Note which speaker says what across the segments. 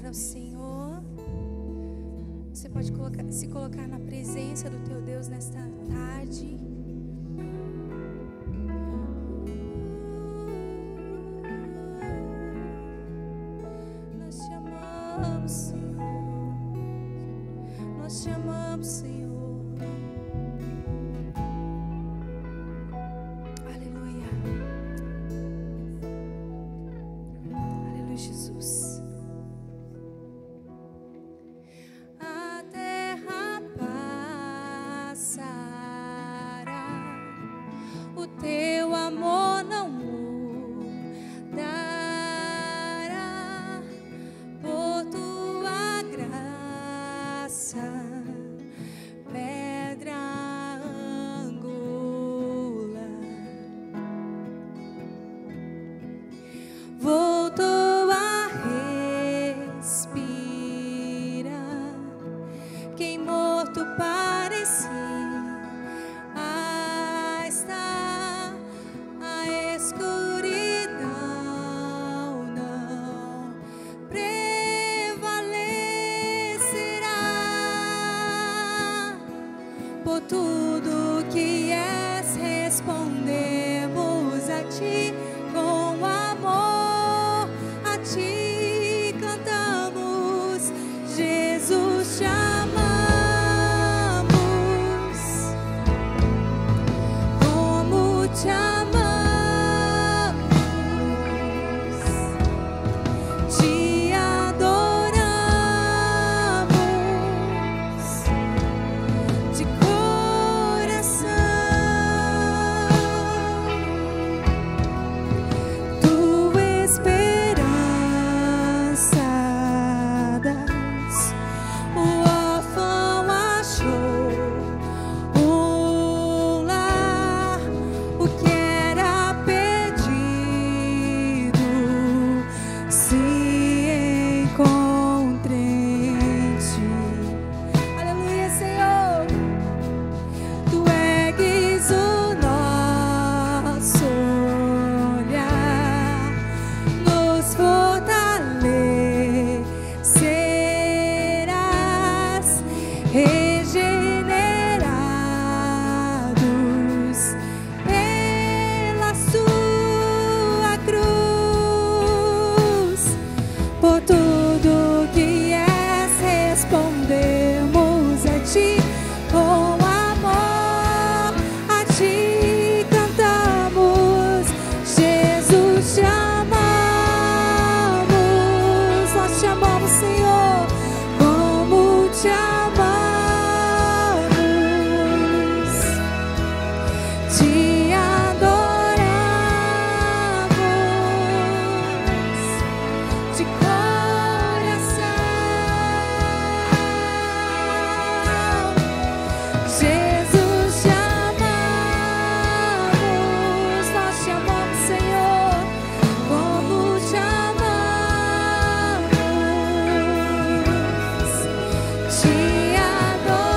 Speaker 1: ao Senhor. Você pode se colocar na presença do teu Deus nesta tarde. Nós te amamos, Senhor. Nós te amamos, Senhor. Aleluia. Aleluia, Jesus. A terra passará, o teu amor não mudará, por tua graça, pedra angular. Voltou a respirar, quem morto parecia está, a escuridão não prevalecerá. Por tudo que és, respondemos a ti com amor, a ti cantamos, Jesus te amamos, como te amamos, te adoramos de coração. Tua esperança das, o órfão achou um lar, o que era perdido se encontra em ti. Aleluia, Senhor. Tu ergues o nosso olhar, nos fortalecerás, regenerados pela sua cruz. Por tudo que és, respondemos a ti com amor, a ti cantamos, Jesus te amamos, nós te amamos, Senhor, como te amamos, te adoramos de coração. Jesus te amamos, nós te amamos, Senhor, como te amamos, te adoramos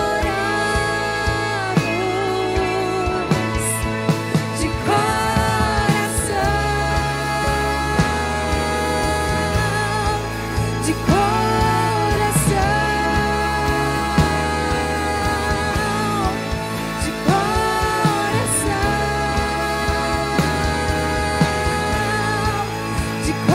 Speaker 1: de coração, de coração, de coração, de coração.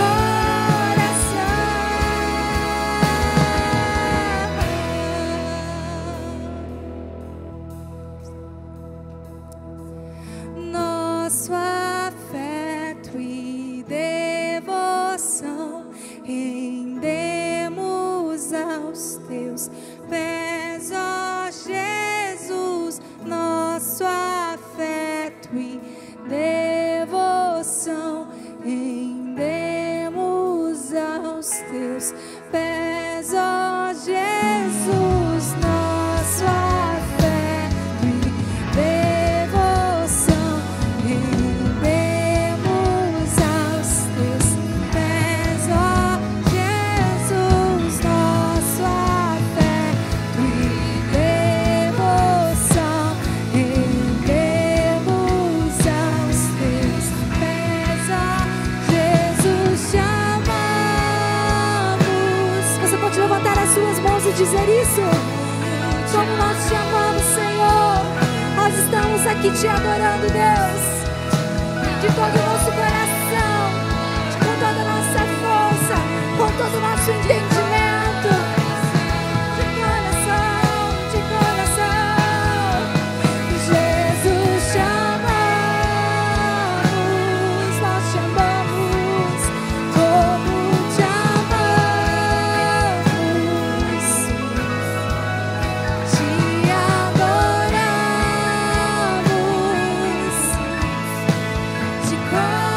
Speaker 1: Nosso afeto e devoção rendemos aos teus pés, ó Jesus. Nosso afeto e devoção rendemos aos teus pés, ó Jesus. Nosso afeto e devoção rendemos aos teus pés, ó Jesus. Nosso afeto e devoção rendemos aos estamos aqui te adorando, Deus, de todo o nosso coração, com toda a nossa força, com todo o nosso entendimento, de coração, de coração. Jesus, te amamos, nós te amamos, como te amamos, te adoramos de coração.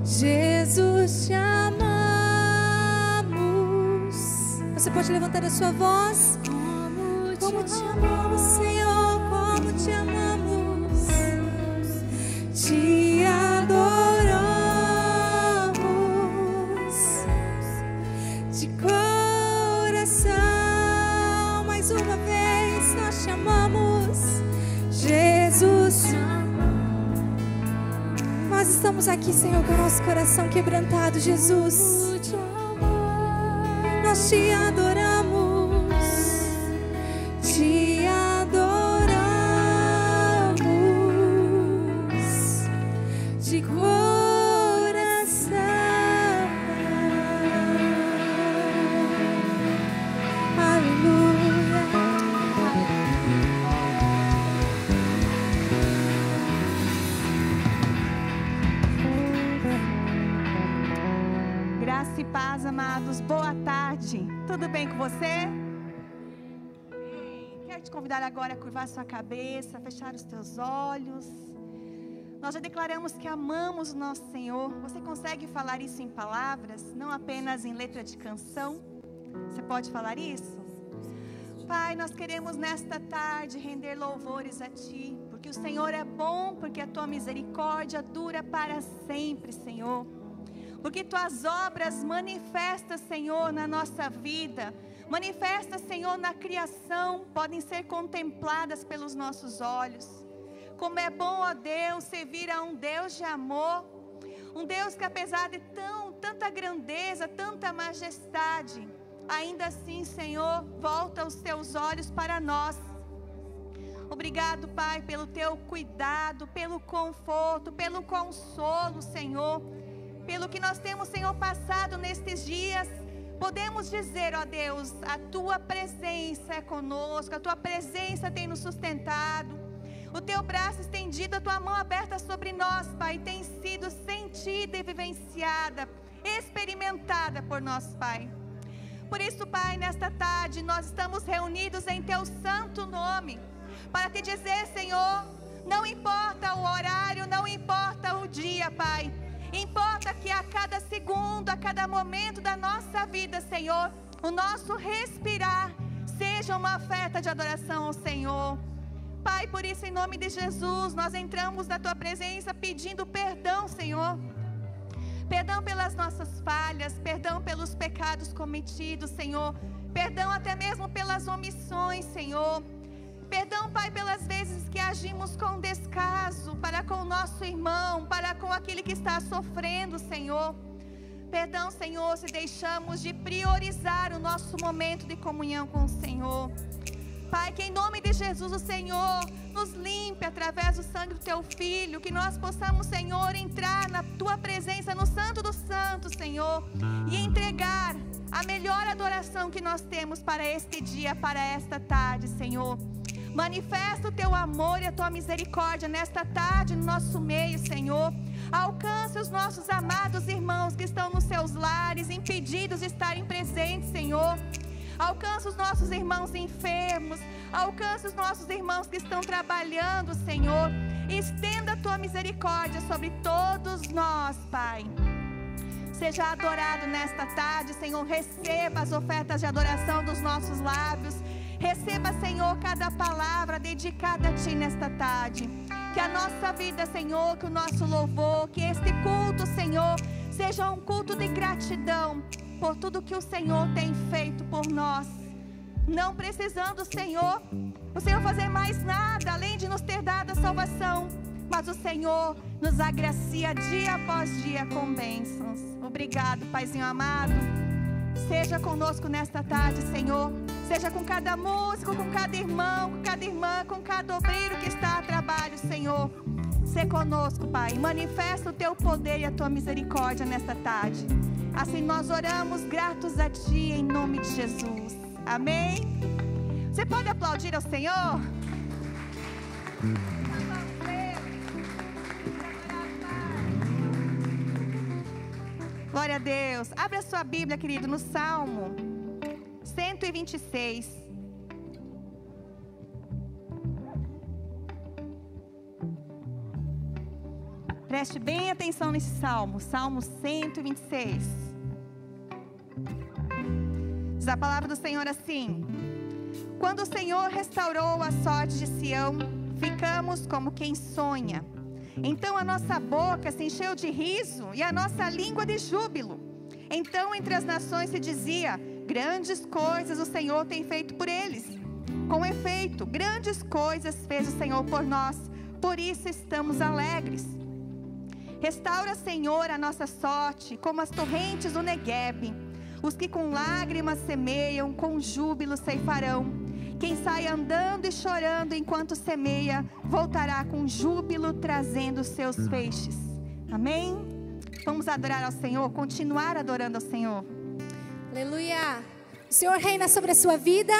Speaker 1: Jesus, te amamos. Você pode levantar a sua voz? Como te amamos, Senhor, como te amamos, te adoramos de coração. Mais uma vez nós te amamos, Jesus. Nós estamos aqui, Senhor, com o nosso coração quebrantado, Jesus. Nós te adoramos, te adoramos de coração. Aleluia.
Speaker 2: Graça e paz, amados. Boa tarde. Tudo bem com você? Quero te convidar agora a curvar sua cabeça, fechar os teus olhos. Nós já declaramos que amamos o nosso Senhor. Você consegue falar isso em palavras, não apenas em letra de canção? Você pode falar isso? Pai, nós queremos nesta tarde render louvores a Ti, porque o Senhor é bom, porque a Tua misericórdia dura para sempre, Senhor. Porque Tuas obras manifestas, Senhor, na nossa vida, manifestas, Senhor, na criação, podem ser contempladas pelos nossos olhos. Como é bom, ó Deus, servir a um Deus de amor, um Deus que apesar de tanta grandeza, tanta majestade, ainda assim, Senhor, volta os Teus olhos para nós. Obrigado, Pai, pelo Teu cuidado, pelo conforto, pelo consolo, Senhor, pelo que nós temos, Senhor, passado nestes dias. Podemos dizer, ó Deus, a Tua presença é conosco, a Tua presença tem nos sustentado, o Teu braço estendido, a Tua mão aberta sobre nós, Pai, tem sido sentida e vivenciada, experimentada por nós, Pai. Por isso, Pai, nesta tarde nós estamos reunidos em Teu santo nome, para Te dizer, Senhor, não importa o horário, não importa o dia, Pai, importa que a cada segundo, a cada momento da nossa vida, Senhor, o nosso respirar seja uma oferta de adoração ao Senhor. Pai, por isso, em nome de Jesus, nós entramos na Tua presença pedindo perdão, Senhor. Perdão pelas nossas falhas, perdão pelos pecados cometidos, Senhor. Perdão até mesmo pelas omissões, Senhor. Perdão, Pai, pelas vezes que agimos com descaso para com o nosso irmão, para com aquele que está sofrendo, Senhor. Perdão, Senhor, se deixamos de priorizar o nosso momento de comunhão com o Senhor. Pai, que em nome de Jesus o Senhor nos limpe através do sangue do Teu Filho, que nós possamos, Senhor, entrar na Tua presença, no Santo dos Santos, Senhor, e entregar a melhor adoração que nós temos para este dia, para esta tarde, Senhor. Manifesta o Teu amor e a Tua misericórdia nesta tarde no nosso meio, Senhor. Alcance os nossos amados irmãos que estão nos seus lares, impedidos de estarem presentes, Senhor. Alcance os nossos irmãos enfermos, alcance os nossos irmãos que estão trabalhando, Senhor. Estenda a Tua misericórdia sobre todos nós, Pai. Seja adorado nesta tarde, Senhor. Receba as ofertas de adoração dos nossos lábios. Receba, Senhor, cada palavra dedicada a Ti nesta tarde. Que a nossa vida, Senhor, que o nosso louvor, que este culto, Senhor, seja um culto de gratidão por tudo que o Senhor tem feito por nós. Não precisando, Senhor, o Senhor fazer mais nada, além de nos ter dado a salvação. Mas o Senhor nos agracia dia após dia com bênçãos. Obrigado, Paizinho amado. Seja conosco nesta tarde, Senhor. Seja com cada músico, com cada irmão, com cada irmã, com cada obreiro que está a trabalho, Senhor. Sê conosco, Pai. Manifesta o Teu poder e a Tua misericórdia nesta tarde. Assim nós oramos gratos a Ti, em nome de Jesus. Amém? Você pode aplaudir ao Senhor? Glória a Deus. Abra a sua Bíblia, querido, no Salmo 126. Preste bem atenção nesse salmo, Salmo 126. Diz a palavra do Senhor assim: quando o Senhor restaurou a sorte de Sião, ficamos como quem sonha. Então a nossa boca se encheu de riso e a nossa língua de júbilo. Então entre as nações se dizia: grandes coisas o Senhor tem feito por eles. Com efeito, grandes coisas fez o Senhor por nós, por isso estamos alegres. Restaura, Senhor, a nossa sorte, como as torrentes do Neguebe. Os que com lágrimas semeiam, com júbilo ceifarão. Quem sai andando e chorando enquanto semeia, voltará com júbilo trazendo os seus feixes. Amém? Vamos adorar ao Senhor, continuar adorando ao Senhor.
Speaker 1: Aleluia. O Senhor reina sobre a sua vida.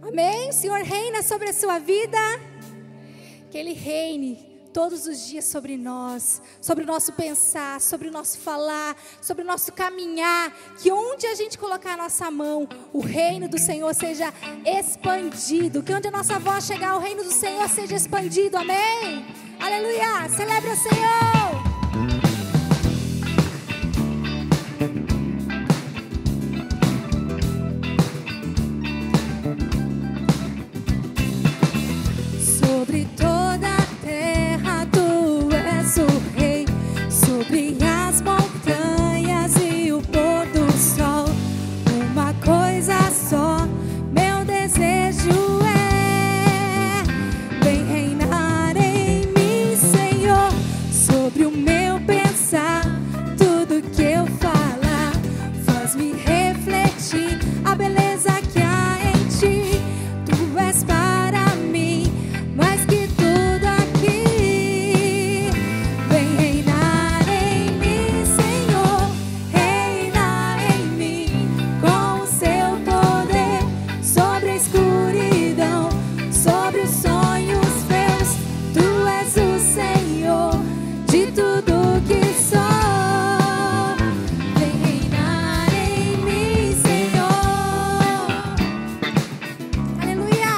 Speaker 1: Amém? O Senhor reina sobre a sua vida. Que Ele reine todos os dias sobre nós, sobre o nosso pensar, sobre o nosso falar, sobre o nosso caminhar, que onde a gente colocar a nossa mão, o reino do Senhor seja expandido, que onde a nossa voz chegar, o reino do Senhor seja expandido, amém? Aleluia, celebra o Senhor! Sobre toda a terra tu és o rei, sobre as montanhas e o pôr do sol. Uma coisa só, meu desejo é: vem reinar em mim, Senhor, sobre o meu pensar. Tudo que eu falar faz-me refletir a beleza que há em ti. Tu és para mim mais que tudo aqui. Vem reinar em mim, Senhor, reina em mim com o seu poder, sobre a escuridão, sobre os sonhos meus. Tu és o Senhor de tudo que sou. Vem reinar em mim, Senhor. Aleluia.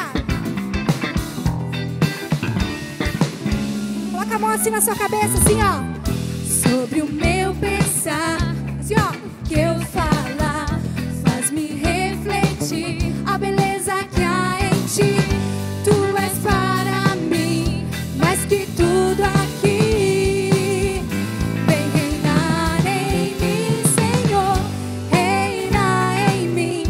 Speaker 1: Coloca a mão assim na sua cabeça, assim, ó. Sobre o meu pensar, assim, ó. Que eu falar faz-me refletir a beleza que há em ti. Tu és para mim mais que tudo aqui. Vem reinar em mim, Senhor, reina em mim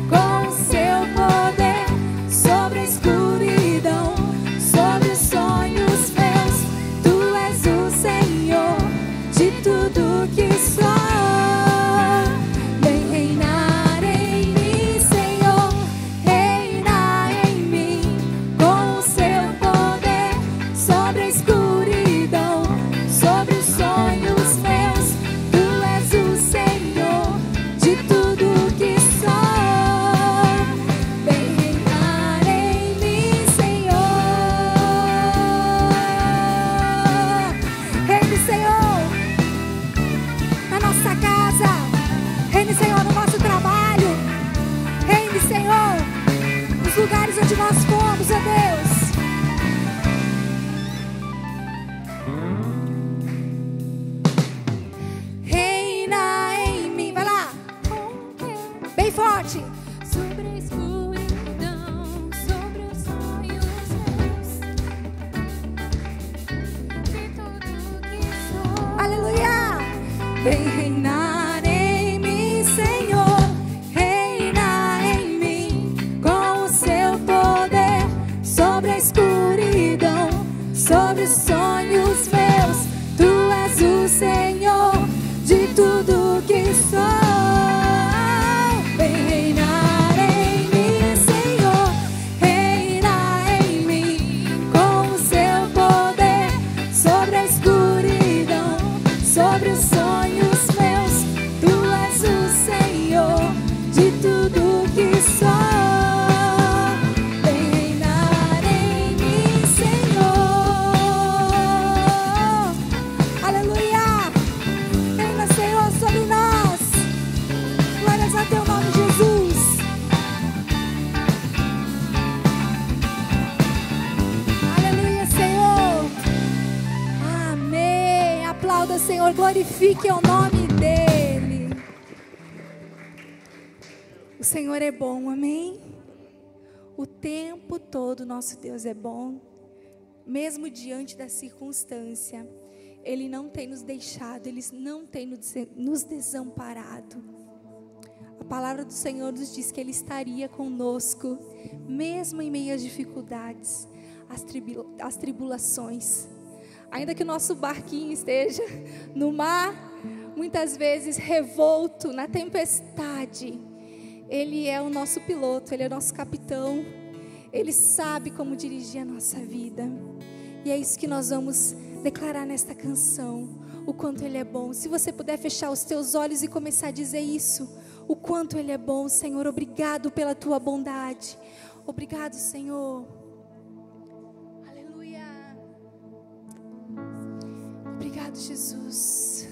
Speaker 1: com o seu poder, sobre a escuridão, sobre os sonhos meus. Tu és o Senhor de tudo que sou. Senhor, glorifique o nome dEle. O Senhor é bom, amém? O tempo todo nosso Deus é bom, mesmo diante da circunstância. Ele não tem nos deixado, Ele não tem nos desamparado. A palavra do Senhor nos diz que Ele estaria conosco, mesmo em meio às dificuldades, às tribulações. Ainda que o nosso barquinho esteja no mar, muitas vezes revolto, na tempestade, Ele é o nosso piloto, Ele é o nosso capitão. Ele sabe como dirigir a nossa vida. E é isso que nós vamos declarar nesta canção, o quanto Ele é bom. Se você puder fechar os teus olhos e começar a dizer isso, o quanto Ele é bom. Senhor, obrigado pela Tua bondade. Obrigado, Senhor. Aleluia. Obrigado, Jesus.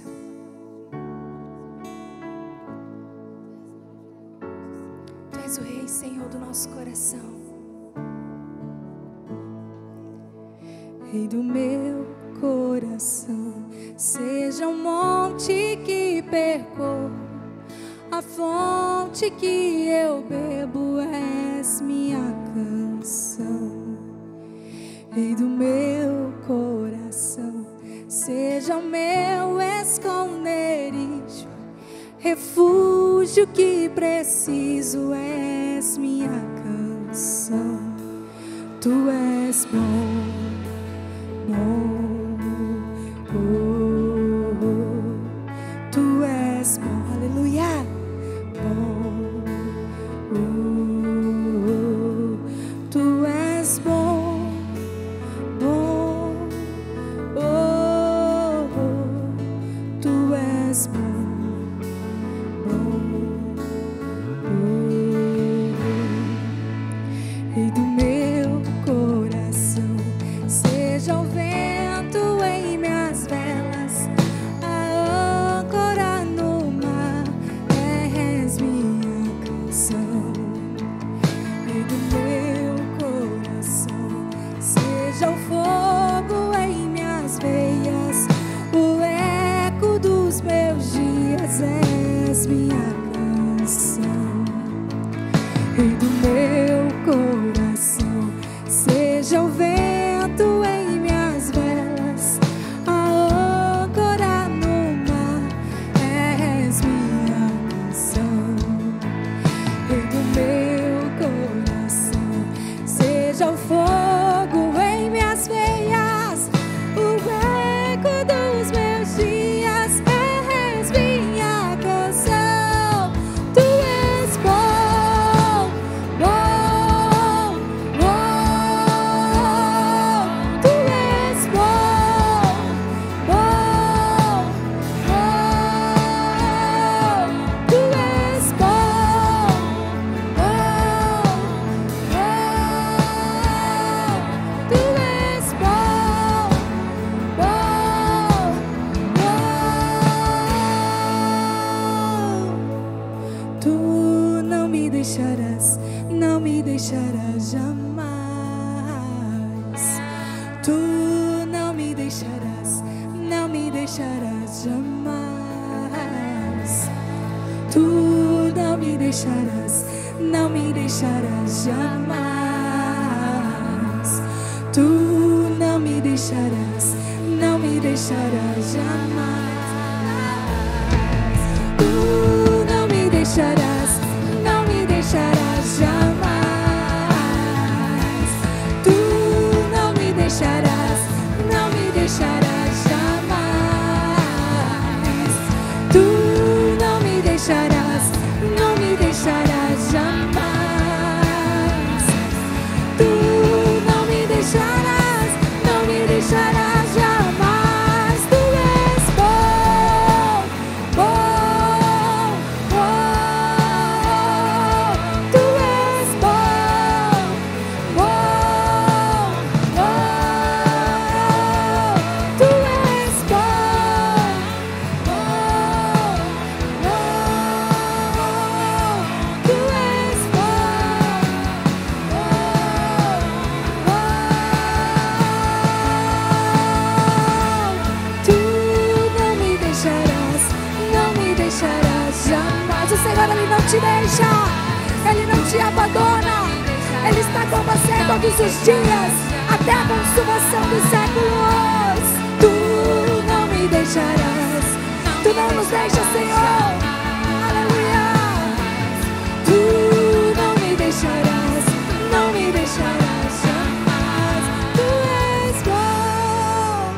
Speaker 1: Tu és o Rei, Senhor, do nosso coração. Rei do meu coração, seja o monte que percorro, a fonte que eu bebo, és minha canção. Rei do meu coração, seja o meu esconderijo, refúgio que preciso, és minha canção. Tu és bom, Tu és bom, aleluia, bom, Tu és bom, bom, Tu és bom, Rei do meu coração, seja o vento em minhas velas, a âncora no mar, és minha canção. Rei do meu coração, seja o fogo em minhas veias, o eco dos meus dias, és minha canção. Rei do meu coração, seja o vento em minhas velas, a âncora no mar, és minha canção. Rei do meu coração, seja o fogo em minhas veias, o eco dos meus dias, és minha canção. Tu és bom, bom, Tu és bom, bom, Tu és bom, Tu és bom, Tu não me deixarás, não me deixarás jamais. Tu não me deixarás, não me deixarás jamais. Tu não me deixarás, não me deixarás jamais. Tu não me deixarás, não me deixarás jamais. Tu não me deixarás, não me deixarás jamais. Tu não me deixarás, não me deixarás jamais. Tu não me deixarás, não me deixarás jamais. Tu não me deixarás, não me deixarás jamais. Tu és bom, bom, bom. Senhor, Ele não te deixa, Ele não te abandona, Ele está com você todos os dias, até a consumação dos séculos. Tu não me deixarás, Tu não nos deixas, Senhor, aleluia. Tu não me deixarás, não me deixarás jamais. Tu és bom,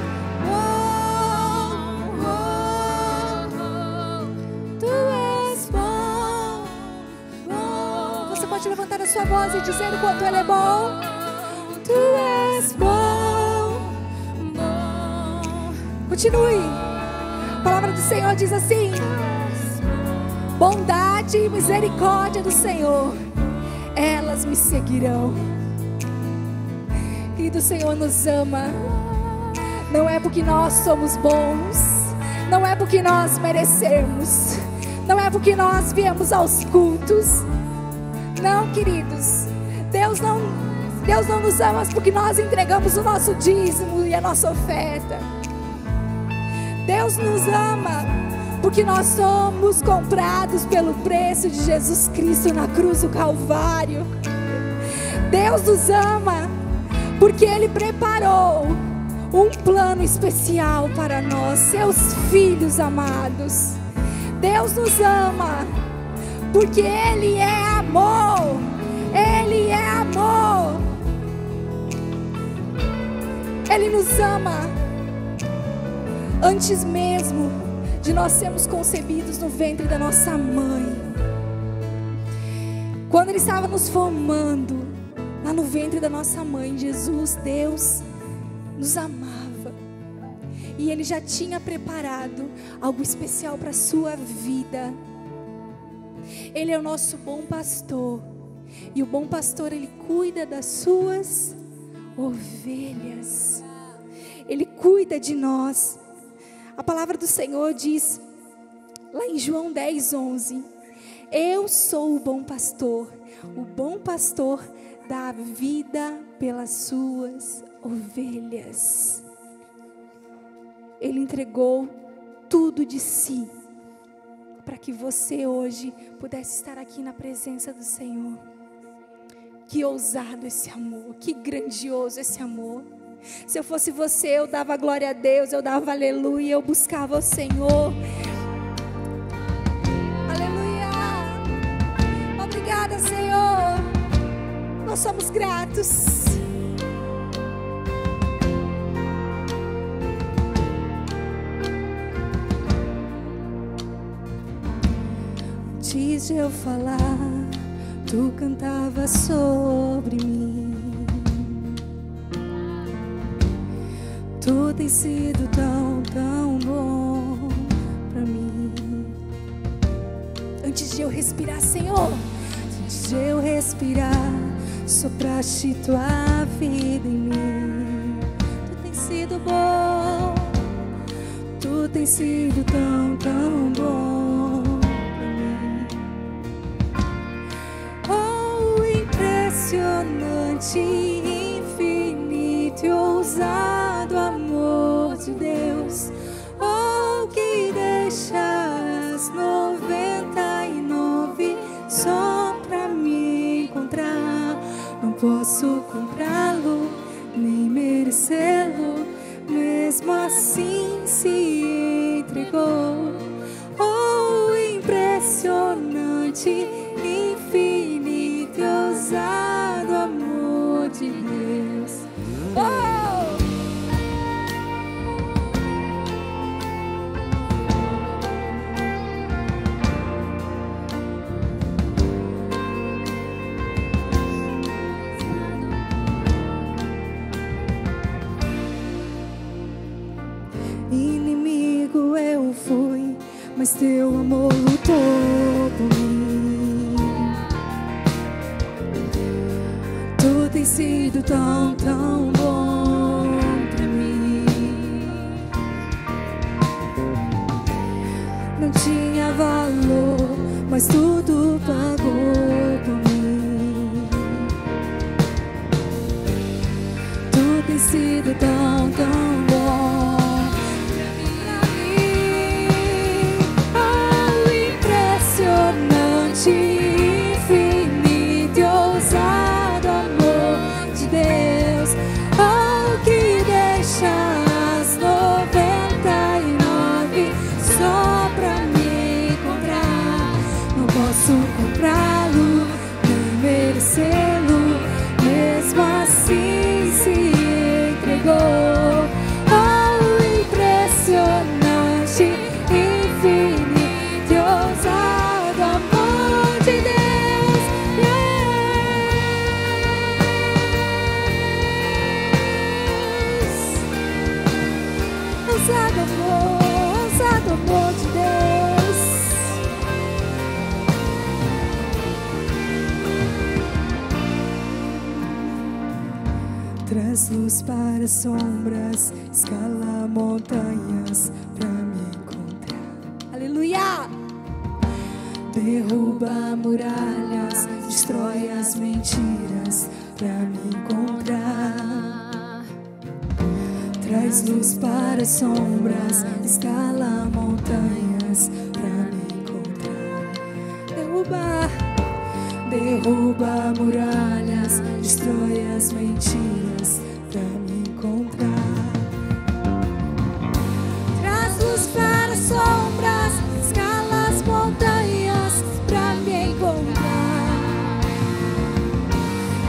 Speaker 1: Tu és bom, bom. Você pode levantar a sua voz e dizer o quanto Ele é bom. Tu és bom, bom. Continue. A palavra do Senhor diz assim: bondade e misericórdia do Senhor, elas me seguirão. Querido, o Senhor nos ama. Não é porque nós somos bons, não é porque nós merecemos, não é porque nós viemos aos cultos. Não, queridos, Deus não nos ama porque nós entregamos o nosso dízimo e a nossa oferta. Deus nos ama porque nós somos comprados pelo preço de Jesus Cristo na cruz do Calvário. Deus nos ama porque Ele preparou um plano especial para nós, seus filhos amados. Deus nos ama porque Ele é amor. Ele é amor. Ele nos ama antes mesmo de nós sermos concebidos no ventre da nossa mãe. Quando Ele estava nos formando lá no ventre da nossa mãe, Jesus, Deus, nos amava. E Ele já tinha preparado algo especial para a sua vida. Ele é o nosso bom pastor. E o bom pastor, Ele cuida das suas ovelhas. Ele cuida de nós. A palavra do Senhor diz, lá em João 10:11, eu sou o bom pastor dá a vida pelas suas ovelhas. Ele entregou tudo de si, para que você hoje pudesse estar aqui na presença do Senhor. Que ousado esse amor, que grandioso esse amor. Se eu fosse você, eu dava glória a Deus, eu dava aleluia, eu buscava o Senhor. Aleluia. Obrigada, Senhor. Nós somos gratos. Antes de eu falar, Tu cantava sobre mim. Tu tem sido tão, tão bom pra mim. Antes de eu respirar, Senhor, antes de eu respirar, sopraste Tua vida em mim. Tu tem sido bom, Tu tem sido tão, tão bom pra mim. Oh, impressionante, infinito e ousado amor de Deus, oh, que deixa as 99 só pra me encontrar. Não posso comprá-lo, nem merecê-lo, mesmo assim se entregou. Oh, impressionante, infinito e ousado amor de Deus. Oh! Inimigo eu fui, mas Teu amor lutou por mim. Tu tens sido tão, tão bom pra mim. Não tinha valor, mas tudo pagou por mim. Tu tens sido tão, tão bom. assim se entregou. Oh, impressionante, infinito e ousado amor de Deus. Yes. Ousado amor de Deus. Traz luz para sombras, escala montanhas pra me encontrar. Aleluia! Derruba muralhas, destrói as mentiras pra me encontrar. Traz luz para sombras, escala montanhas pra me encontrar. Derruba muralhas, destrói as mentiras pra me encontrar. Traz luz para sombras, escala as montanhas pra me encontrar.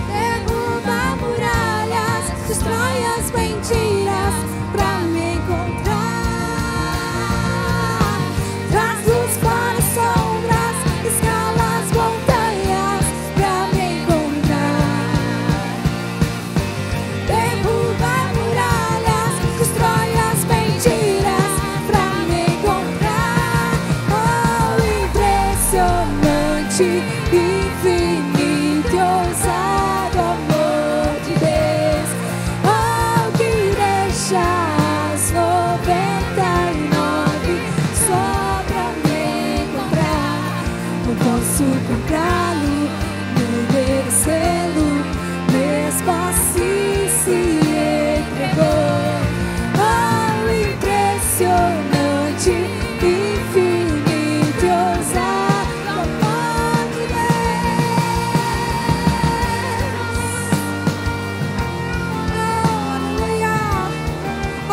Speaker 1: Derruba muralhas, destrói as mentiras pra me encontrar. Traz luz para sombras, escala as montanhas pra me encontrar. Derruba muralhas, destrói as mentiras pra me encontrar. Oh, impressionante, infinito e ousado amor de Deus. Oh, que deixa as 99 só pra me encontrar. Não posso comprá-lo, nem merecê-lo, mesmo assim se entregou. Oh, impressionante, infinito e ousado amor de Deus. Oh, aleluia.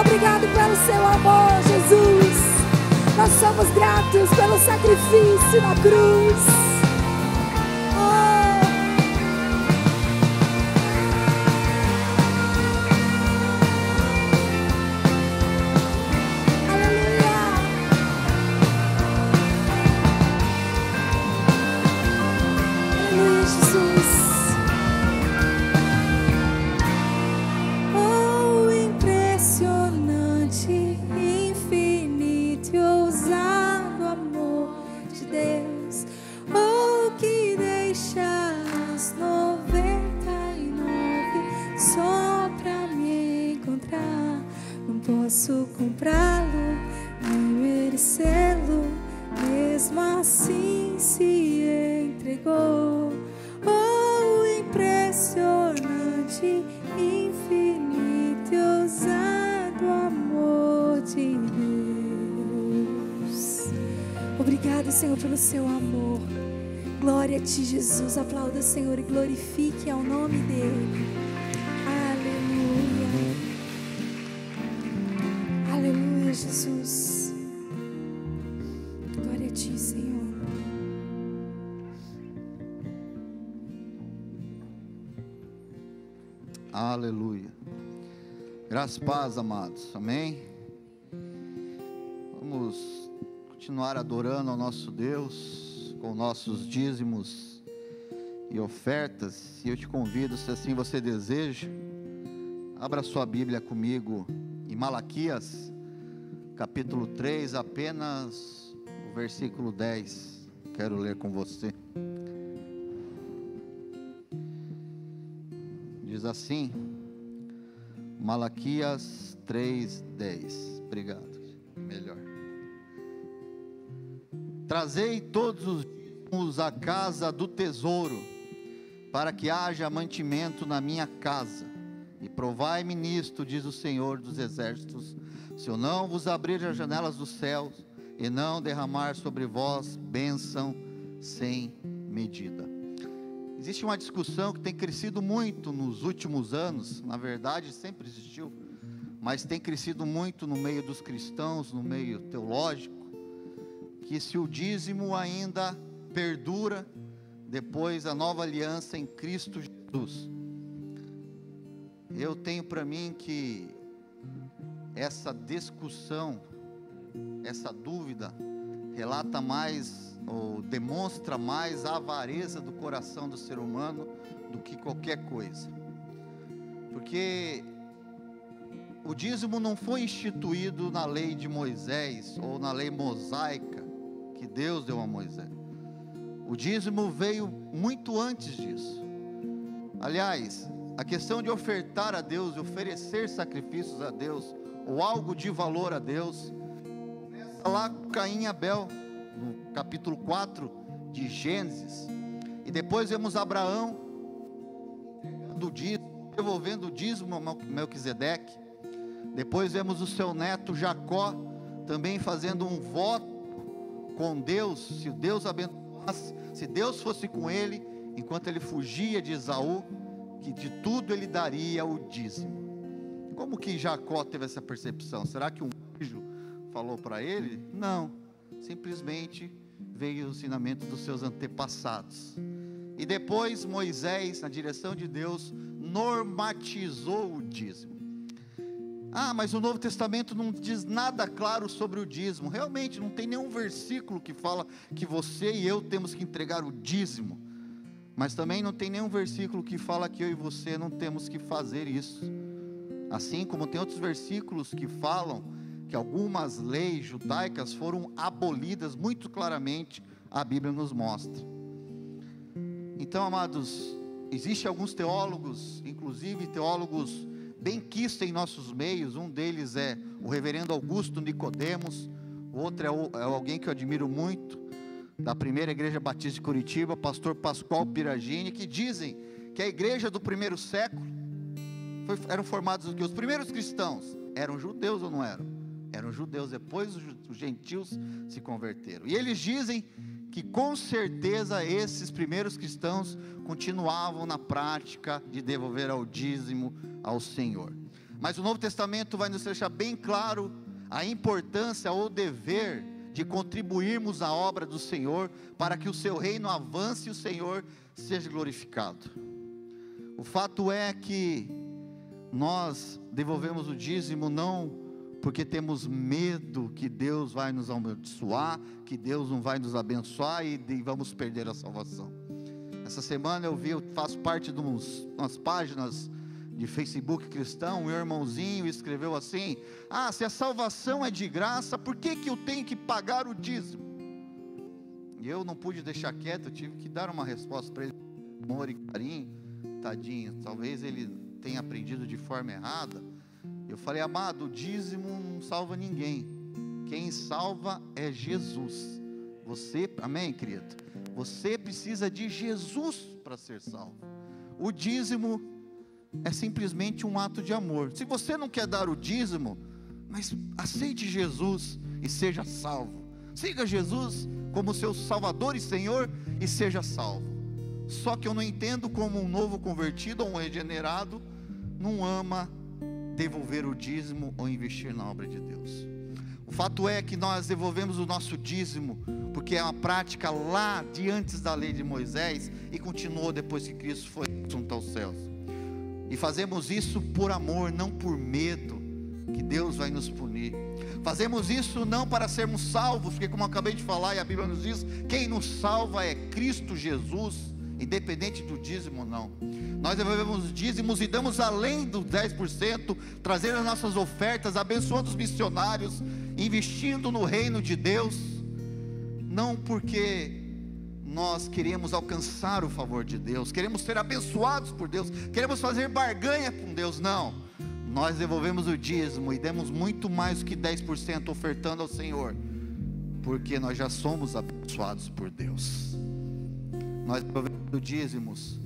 Speaker 1: Obrigado pelo seu amor, Jesus. Nós somos gratos pelo sacrifício na cruz. Oh, aleluia. Aleluia, Jesus. Oh, impressionante, infinito e ousado amor de Deus. Oh, que deixa as 99 só pra me encontrar. Não posso comprá-lo, nem merecê-lo, mesmo assim se entregou. Oh, impressionante, infinito e ousado amor de Deus. Obrigado, Senhor, pelo seu amor. Glória a ti, Jesus. Aplauda o Senhor e glorifique ao nome dele. Aleluia. Aleluia, Jesus. Glória a ti, Senhor.
Speaker 3: Aleluia. Graças e paz, amados. Amém. Vamos continuar adorando ao nosso Deus com nossos dízimos e ofertas. E eu te convido, se assim você deseja, abra sua Bíblia comigo em Malaquias, capítulo 3, apenas o versículo 10. Quero ler com você. Diz assim, Malaquias 3:10. Obrigado. Melhor. Trazei todos os dízimos à casa do tesouro, para que haja mantimento na minha casa. E provai-me nisto, diz o Senhor dos Exércitos, se eu não vos abrir as janelas dos céus, e não derramar sobre vós bênção sem medida. Existe uma discussão que tem crescido muito nos últimos anos, na verdade sempre existiu, mas tem crescido muito no meio dos cristãos, no meio teológico, que se o dízimo ainda perdura depois da nova aliança em Cristo Jesus. eu tenho para mim que essa discussão, essa dúvida, relata mais ou demonstra mais a avareza do coração do ser humano do que qualquer coisa. Porque o dízimo não foi instituído na lei de Moisés ou na lei mosaica que Deus deu a Moisés. O dízimo veio muito antes disso. Aliás, a questão de ofertar a Deus, de oferecer sacrifícios a Deus, ou algo de valor a Deus, começa lá com Caim e Abel, no capítulo 4 de Gênesis. E depois vemos Abraão devolvendo o dízimo a Melquisedeque. Depois vemos o seu neto Jacó também fazendo um voto com Deus, se Deus abençoasse, se Deus fosse com ele, enquanto ele fugia de Esaú, que de tudo ele daria o dízimo. Como que Jacó teve essa percepção? Será que um anjo falou para ele? Não, simplesmente veio o ensinamento dos seus antepassados. E depois Moisés, na direção de Deus, normatizou o dízimo. Mas o Novo Testamento não diz nada claro sobre o dízimo. Realmente não tem nenhum versículo que fala que você e eu temos que entregar o dízimo. Mas também não tem nenhum versículo que fala que eu e você não temos que fazer isso. Assim como tem outros versículos que falam que algumas leis judaicas foram abolidas, muito claramente a Bíblia nos mostra. Então, amados, existem alguns teólogos, inclusive teólogos benquistos em nossos meios. Um deles é o reverendo Augusto Nicodemos, o outro é alguém que eu admiro muito, da Primeira Igreja Batista de Curitiba, pastor Pascoal Piragini, que dizem que a igreja do primeiro século eram formados os primeiros cristãos eram judeus ou não eram? Eram judeus, depois os gentios se converteram. E eles dizem que com certeza esses primeiros cristãos continuavam na prática de devolver ao dízimo ao Senhor. Mas o Novo Testamento vai nos deixar bem claro a importância ou dever de contribuirmos à obra do Senhor, para que o seu reino avance e o Senhor seja glorificado. O fato é que nós devolvemos o dízimo não porque temos medo que Deus vai nos amaldiçoar, que Deus não vai nos abençoar e vamos perder a salvação. Essa semana eu faço parte de umas páginas de Facebook cristão. Um irmãozinho escreveu assim: se a salvação é de graça, por que eu tenho que pagar o dízimo? E eu não pude deixar quieto, eu tive que dar uma resposta para ele, amor e carinho. Tadinho, talvez ele tenha aprendido de forma errada. Eu falei: amado, o dízimo não salva ninguém, quem salva é Jesus. Você, amém, querido? Você precisa de Jesus para ser salvo. O dízimo é simplesmente um ato de amor. Se você não quer dar o dízimo, mas aceite Jesus e seja salvo. Siga Jesus como seu Salvador e Senhor e seja salvo. Só que eu não entendo como um novo convertido ou um regenerado não ama devolver o dízimo ou investir na obra de Deus. O fato é que nós devolvemos o nosso dízimo porque é uma prática lá de antes da lei de Moisés e continuou depois que Cristo foi junto aos céus. E fazemos isso por amor, não por medo que Deus vai nos punir. Fazemos isso não para sermos salvos, porque como eu acabei de falar e a Bíblia nos diz, quem nos salva é Cristo Jesus, independente do dízimo ou não. Nós devolvemos os dízimos e damos além dos 10%, trazendo as nossas ofertas, abençoando os missionários, investindo no reino de Deus, não porque nós queremos alcançar o favor de Deus, queremos ser abençoados por Deus, queremos fazer barganha com Deus, não. Nós devolvemos o dízimo e demos muito mais do que 10% ofertando ao Senhor, porque nós já somos abençoados por Deus. Nós devolvemos o dízimos,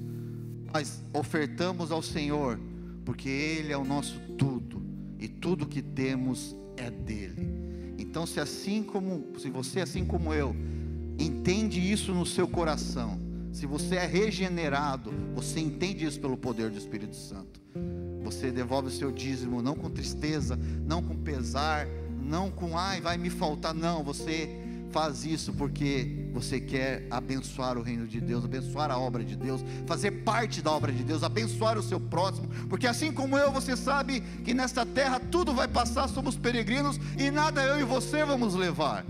Speaker 3: nós ofertamos ao Senhor, porque Ele é o nosso tudo, e tudo que temos é dEle. Então se você assim como eu, entende isso no seu coração, se você é regenerado, você entende isso pelo poder do Espírito Santo, você devolve o seu dízimo, não com tristeza, não com pesar, não com vai me faltar, não, você faz isso porque você quer abençoar o reino de Deus, abençoar a obra de Deus, fazer parte da obra de Deus, abençoar o seu próximo, porque assim como eu, você sabe que nesta terra tudo vai passar, somos peregrinos e nada eu e você vamos levar.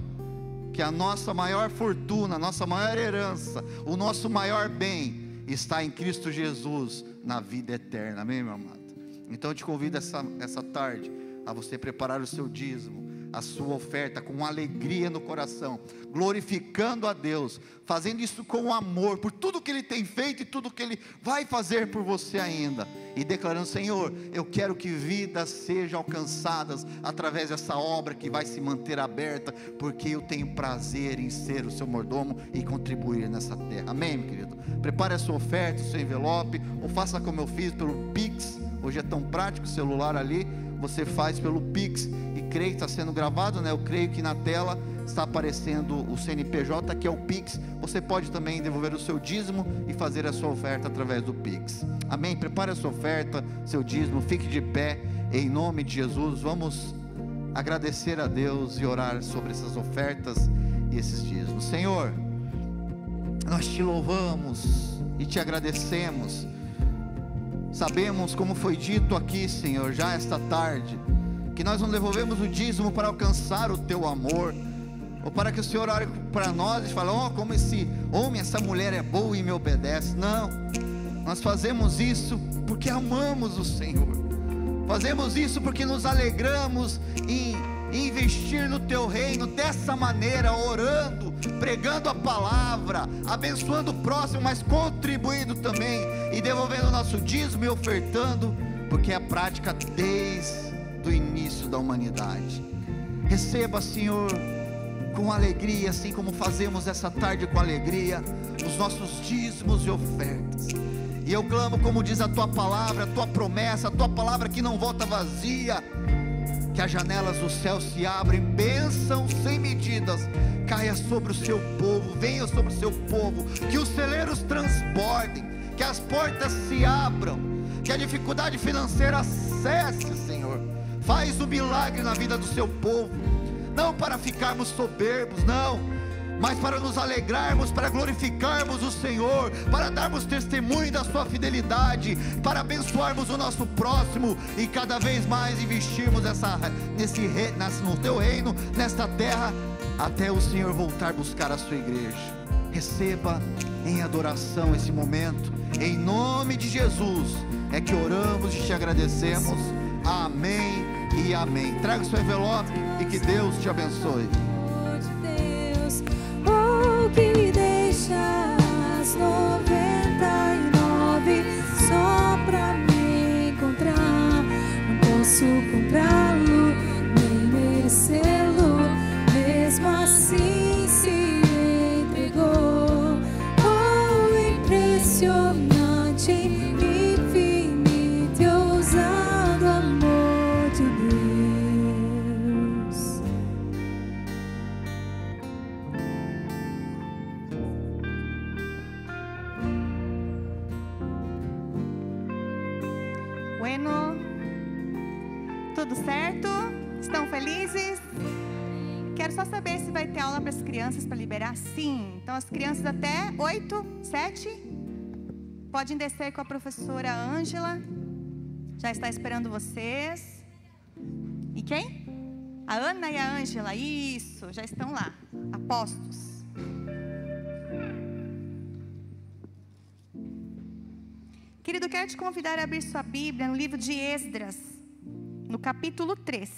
Speaker 3: Que a nossa maior fortuna, a nossa maior herança, o nosso maior bem está em Cristo Jesus, na vida eterna, amém, meu amado? Então eu te convido essa tarde a você preparar o seu dízimo, a sua oferta com alegria no coração, glorificando a Deus, fazendo isso com amor, por tudo que Ele tem feito e tudo que Ele vai fazer por você ainda, e declarando: Senhor, eu quero que vidas sejam alcançadas através dessa obra que vai se manter aberta, porque eu tenho prazer em ser o seu mordomo e contribuir nessa terra, amém, meu querido? Prepare a sua oferta, o seu envelope, ou faça como eu fiz pelo Pix. Hoje é tão prático, o celular ali, você faz pelo Pix, e creio que está sendo gravado, né? Eu creio que na tela está aparecendo o CNPJ, que é o Pix. Você pode também devolver o seu dízimo e fazer a sua oferta através do Pix, amém? Prepare a sua oferta, seu dízimo, fique de pé, em nome de Jesus. Vamos agradecer a Deus e orar sobre essas ofertas e esses dízimos. Senhor, nós te louvamos e te agradecemos. Sabemos, como foi dito aqui, Senhor, já esta tarde, que nós não devolvemos o dízimo para alcançar o teu amor, ou para que o Senhor olhe para nós e fale: oh, como esse homem, essa mulher é boa e me obedece. Não, nós fazemos isso porque amamos o Senhor, fazemos isso porque nos alegramos em investir no teu reino dessa maneira, orando, pregando a palavra, abençoando o próximo, mas contribuindo também e devolvendo o nosso dízimo e ofertando, porque é a prática desde o início da humanidade. Receba, Senhor, com alegria, assim como fazemos essa tarde com alegria, os nossos dízimos e ofertas. E eu clamo, como diz a tua palavra, a tua promessa, a tua palavra que não volta vazia, que as janelas do céu se abrem, bênção sem medidas caia sobre o seu povo, venha sobre o seu povo, que os celeiros transbordem, que as portas se abram, que a dificuldade financeira cesse, Senhor. Faz o milagre na vida do seu povo, não para ficarmos soberbos, não, mas para nos alegrarmos, para glorificarmos o Senhor, para darmos testemunho da sua fidelidade, para abençoarmos o nosso próximo e cada vez mais investirmos no teu reino, nesta terra, até o Senhor voltar a buscar a sua igreja. Receba em adoração esse momento, em nome de Jesus é que oramos e te agradecemos, amém e amém. Traga o seu envelope e que Deus te abençoe.
Speaker 1: Que me deixa as 99 só pra me encontrar. Não posso comprá-lo nem merecê-lo, mesmo assim se entregou. Oh, impressionante, infinito e ousado amor de Deus.
Speaker 2: Bueno, tudo certo? Estão felizes? Quero só saber se vai ter aula para as crianças para liberar. Sim, então as crianças até 8, 7 podem descer com a professora Ângela, já está esperando vocês. E quem? A Ana e a Ângela, isso, já estão lá, apostos. Querido, quero te convidar a abrir sua Bíblia no livro de Esdras, no capítulo 3.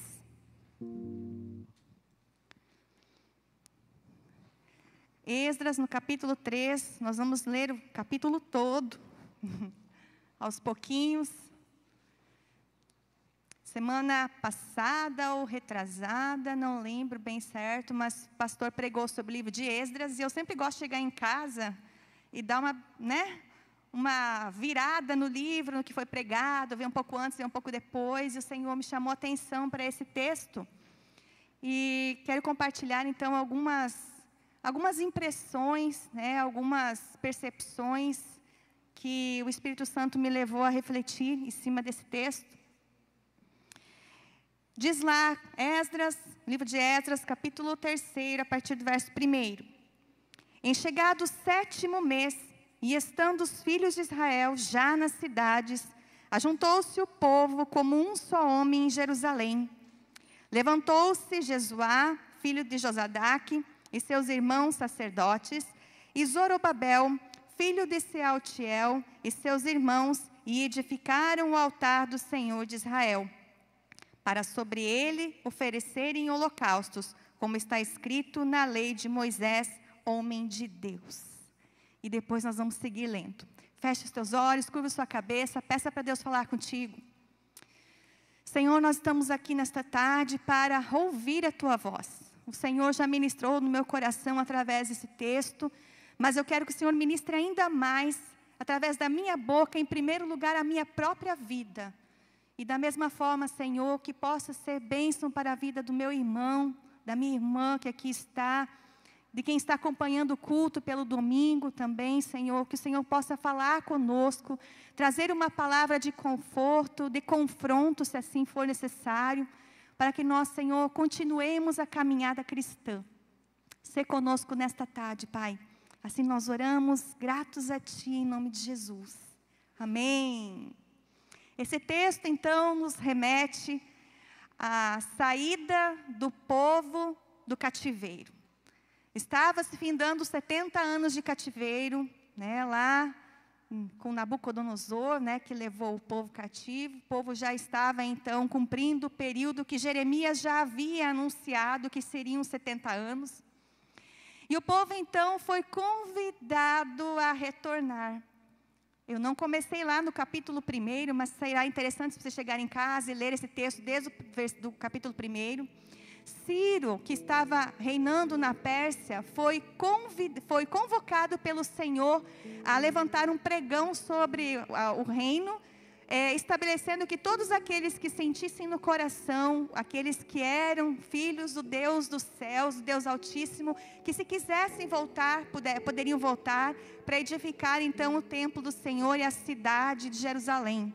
Speaker 2: Esdras, no capítulo 3, nós vamos ler o capítulo todo, aos pouquinhos. Semana passada ou retrasada, não lembro bem certo, mas o pastor pregou sobre o livro de Esdras, e eu sempre gosto de chegar em casa e dar uma virada no livro, no que foi pregado, ver um pouco antes, ver um pouco depois, e o Senhor me chamou a atenção para esse texto, e quero compartilhar então algumas impressões, algumas percepções que o Espírito Santo me levou a refletir em cima desse texto. Diz lá, Esdras, livro de Esdras, capítulo 3, a partir do verso 1. Em chegado o 7º mês, e estando os filhos de Israel já nas cidades, ajuntou-se o povo como um só homem em Jerusalém. Levantou-se Jesuá, filho de Josadaque, e seus irmãos sacerdotes, e Zorobabel, filho de Sealtiel, e seus irmãos, e edificaram o altar do Senhor de Israel, para sobre ele oferecerem holocaustos, como está escrito na lei de Moisés, homem de Deus. E depois nós vamos seguir lendo. Feche os teus olhos, curva sua cabeça, peça para Deus falar contigo. Senhor, nós estamos aqui nesta tarde para ouvir a tua voz. O Senhor já ministrou no meu coração através desse texto, mas eu quero que o Senhor ministre ainda mais, através da minha boca, em primeiro lugar, a minha própria vida. E da mesma forma, Senhor, que possa ser bênção para a vida do meu irmão, da minha irmã que aqui está, de quem está acompanhando o culto pelo domingo também, Senhor, que o Senhor possa falar conosco, trazer uma palavra de conforto, de confronto, se assim for necessário, para que nós, Senhor, continuemos a caminhada cristã. Sê conosco nesta tarde, Pai. Assim nós oramos, gratos a Ti, em nome de Jesus. Amém. Esse texto, então, nos remete à saída do povo do cativeiro. Estava se findando 70 anos de cativeiro, né, lá com Nabucodonosor, né, que levou o povo cativo. O povo já estava, então, cumprindo o período que Jeremias já havia anunciado, que seriam 70 anos. E o povo, então, foi convidado a retornar. Eu não comecei lá no capítulo 1, mas será interessante se você chegar em casa e ler esse texto desde o capítulo 1. Ciro, que estava reinando na Pérsia, foi convocado pelo Senhor a levantar um pregão sobre o reino, estabelecendo que todos aqueles que sentissem no coração, aqueles que eram filhos do Deus dos céus, do Deus Altíssimo, que se quisessem voltar, poderiam voltar, para edificar então o templo do Senhor e a cidade de Jerusalém.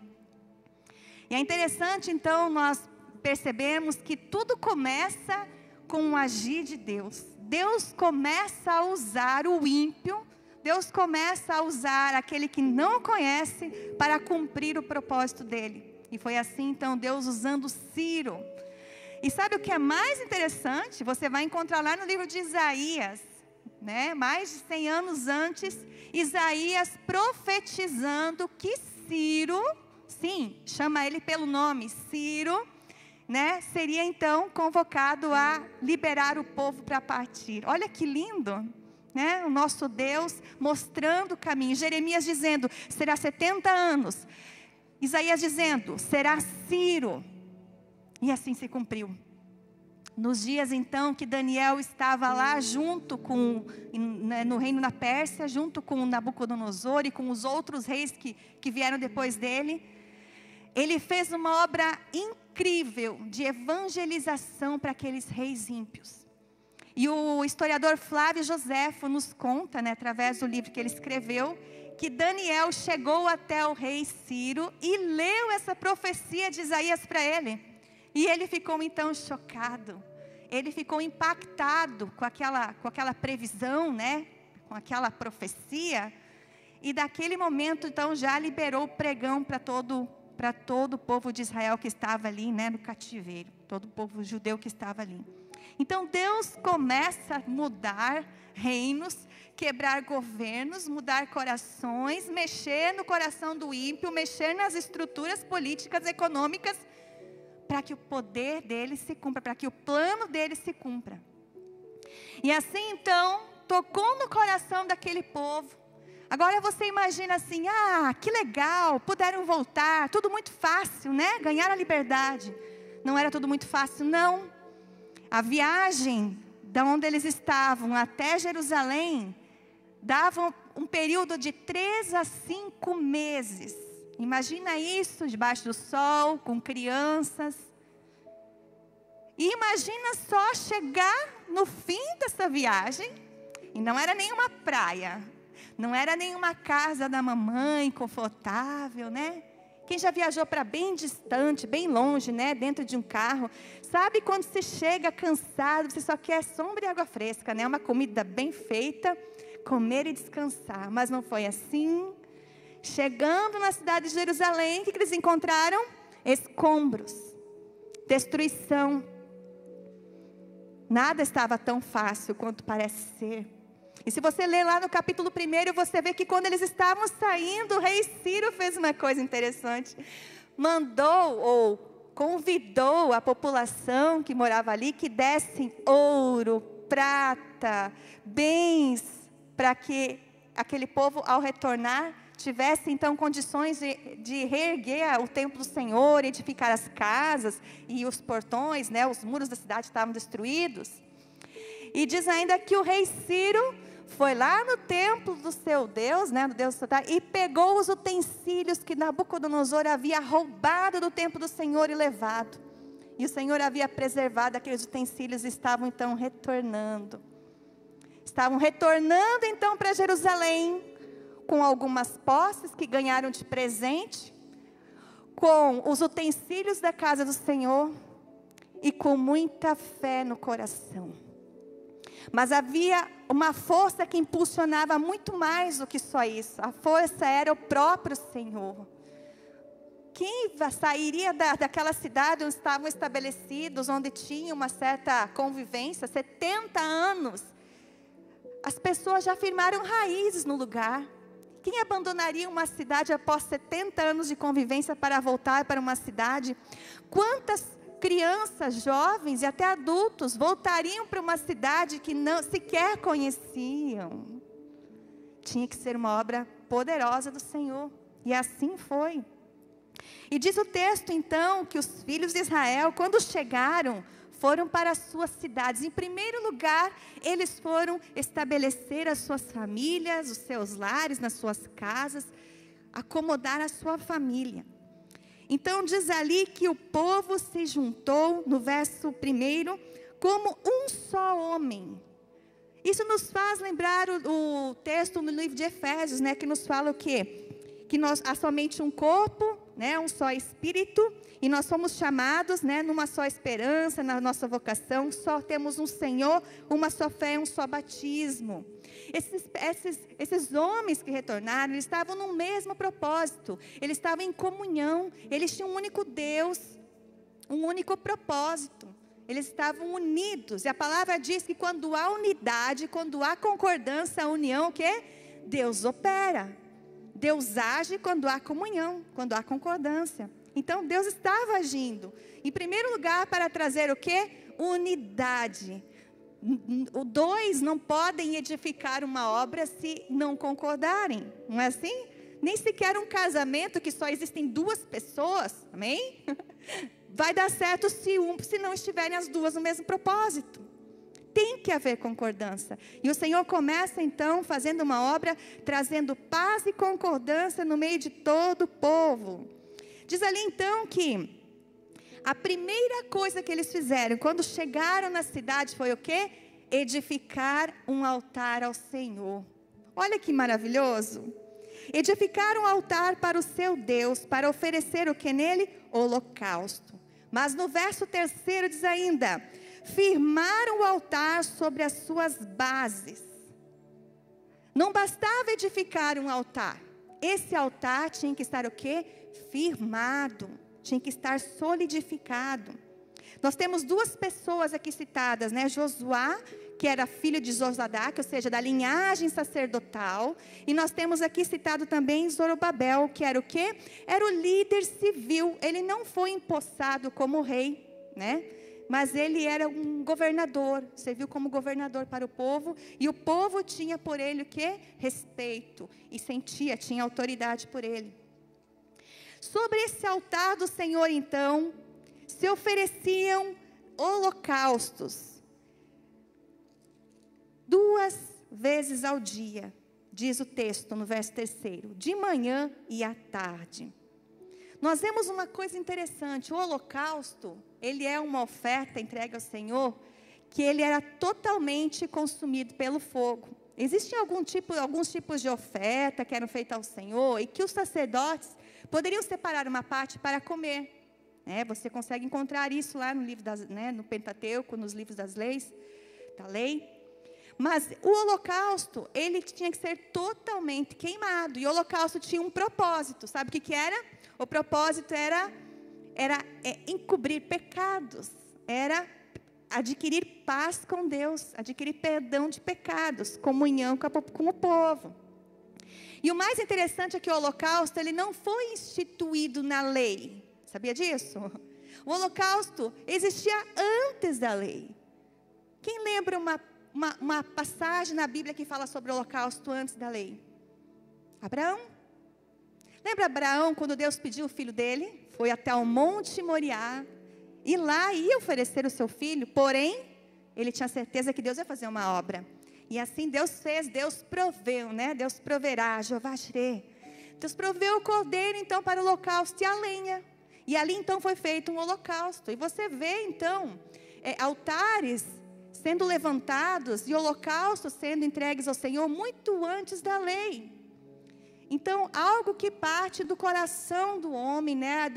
Speaker 2: E é interessante então nós percebemos que tudo começa com o agir de Deus. Deus começa a usar o ímpio, Deus começa a usar aquele que não o conhece para cumprir o propósito dele. E foi assim então Deus usando Ciro. E sabe o que é mais interessante? Você vai encontrar lá no livro de Isaías, né? Mais de 100 anos antes, Isaías profetizando que Ciro, sim, chama ele pelo nome, Ciro, né, seria então convocado a liberar o povo para partir. Olha que lindo, né? O nosso Deus mostrando o caminho. Jeremias dizendo, será 70 anos. Isaías dizendo, será Ciro. E assim se cumpriu. Nos dias então que Daniel estava lá junto com, no reino da Pérsia, junto com Nabucodonosor e com os outros reis que vieram depois dele, ele fez uma obra incrível de evangelização para aqueles reis ímpios. E o historiador Flávio Joséfo nos conta, né, através do livro que ele escreveu, que Daniel chegou até o rei Ciro e leu essa profecia de Isaías para ele. E ele ficou então chocado. Ele ficou impactado com aquela previsão, né, com aquela profecia. E daquele momento então já liberou o pregão para todo o povo de Israel que estava ali, né, no cativeiro, todo o povo judeu que estava ali. Então Deus começa a mudar reinos, quebrar governos, mudar corações, mexer no coração do ímpio, mexer nas estruturas políticas, econômicas, para que o poder dele se cumpra, para que o plano dele se cumpra. E assim então, tocou no coração daquele povo. Agora você imagina assim, que legal, puderam voltar, tudo muito fácil, né? Ganharam a liberdade. Não era tudo muito fácil, não. A viagem de onde eles estavam até Jerusalém, dava um período de 3 a 5 meses. Imagina isso, debaixo do sol, com crianças. E imagina só chegar no fim dessa viagem, e não era nenhuma praia, não era nenhuma casa da mamãe, confortável, né? Quem já viajou para bem distante, bem longe, né? Dentro de um carro, sabe quando você chega cansado, você só quer sombra e água fresca, né? Uma comida bem feita, comer e descansar. Mas não foi assim. Chegando na cidade de Jerusalém, o que eles encontraram? Escombros, destruição. Nada estava tão fácil quanto parece ser. E se você ler lá no capítulo 1, você vê que quando eles estavam saindo, o rei Ciro fez uma coisa interessante. Mandou ou convidou a população que morava ali que dessem ouro, prata, bens, para que aquele povo, ao retornar, tivesse então condições de reerguer o templo do Senhor, edificar as casas e os portões, né, os muros da cidade estavam destruídos. E diz ainda que o rei Ciro foi lá no templo do seu Deus, né, do Deus do seu Deus, e pegou os utensílios que Nabucodonosor havia roubado do templo do Senhor e levado. E o Senhor havia preservado aqueles utensílios e estavam então retornando. Estavam retornando então para Jerusalém, com algumas posses que ganharam de presente, com os utensílios da casa do Senhor e com muita fé no coração. Mas havia uma força que impulsionava muito mais do que só isso. A força era o próprio Senhor. Quem sairia daquela cidade onde estavam estabelecidos, onde tinha uma certa convivência, 70 anos, as pessoas já firmaram raízes no lugar. Quem abandonaria uma cidade após 70 anos de convivência para voltar para uma cidade? Quantas crianças, jovens e até adultos voltariam para uma cidade que não sequer conheciam? Tinha que ser uma obra poderosa do Senhor. E assim foi. E diz o texto então que os filhos de Israel, quando chegaram, foram para as suas cidades. Em primeiro lugar, eles foram estabelecer as suas famílias, os seus lares, nas suas casas, acomodar a sua família. Então diz ali que o povo se juntou, no verso 1, como um só homem. Isso nos faz lembrar o texto no livro de Efésios, né, que nos fala o quê? Que há somente um corpo, né, um só espírito, e nós somos chamados, né, numa só esperança, na nossa vocação, só temos um Senhor, uma só fé, um só batismo. Esses homens que retornaram, eles estavam no mesmo propósito, eles estavam em comunhão, eles tinham um único Deus, um único propósito, eles estavam unidos, e a palavra diz que quando há unidade, quando há concordância, a união, o quê? Deus opera, Deus age quando há comunhão, quando há concordância. Então Deus estava agindo, em primeiro lugar, para trazer o quê? Unidade. Dois não podem edificar uma obra se não concordarem, não é assim? Nem sequer um casamento que só existem duas pessoas, amém? Vai dar certo se não estiverem as duas no mesmo propósito. Tem que haver concordância. E o Senhor começa então fazendo uma obra, trazendo paz e concordância no meio de todo o povo. Diz ali então que a primeira coisa que eles fizeram quando chegaram na cidade foi o quê? Edificar um altar ao Senhor. Olha que maravilhoso. Edificar um altar para o seu Deus, para oferecer o que nele? Holocausto. Mas no verso 3 diz ainda: firmaram o altar sobre as suas bases. Não bastava edificar um altar. Esse altar tinha que estar o quê? Firmado. Tinha que estar solidificado. Nós temos duas pessoas aqui citadas, né? Josué, que era filho de Josadaque, ou seja, da linhagem sacerdotal. E nós temos aqui citado também Zorobabel, que era o quê? Era o líder civil. Ele não foi empossado como rei, né? Mas ele era um governador, serviu como governador para o povo, e o povo tinha por ele o quê? Respeito, e tinha autoridade por ele. Sobre esse altar do Senhor, então, se ofereciam holocaustos 2 vezes ao dia, diz o texto no verso 3, de manhã e à tarde. Nós vemos uma coisa interessante, o holocausto, ele é uma oferta entregue ao Senhor, que ele era totalmente consumido pelo fogo. Existem alguns tipos de oferta que eram feitas ao Senhor, e que os sacerdotes poderiam separar uma parte para comer. Você consegue encontrar isso lá no livro no Pentateuco, nos livros das leis, da lei. Mas o holocausto, ele tinha que ser totalmente queimado. E o holocausto tinha um propósito. Sabe o que era? O propósito era encobrir pecados. Era adquirir paz com Deus, adquirir perdão de pecados, comunhão com o povo. E o mais interessante é que o holocausto, ele não foi instituído na lei. Sabia disso? O holocausto existia antes da lei. Quem lembra uma passagem na Bíblia que fala sobre o holocausto antes da lei? Abraão. Lembra Abraão, quando Deus pediu o filho dele? Foi até o Monte Moriá. E lá ia oferecer o seu filho. Porém, ele tinha certeza que Deus ia fazer uma obra. E assim Deus fez, Deus proveu, né? Deus proverá, Jeová Jireh. Deus proveu o cordeiro, então, para o holocausto e a lenha. E ali, então, foi feito um holocausto. E você vê, então, altares sendo levantados e holocaustos sendo entregues ao Senhor muito antes da lei. Então, algo que parte do coração do homem, né,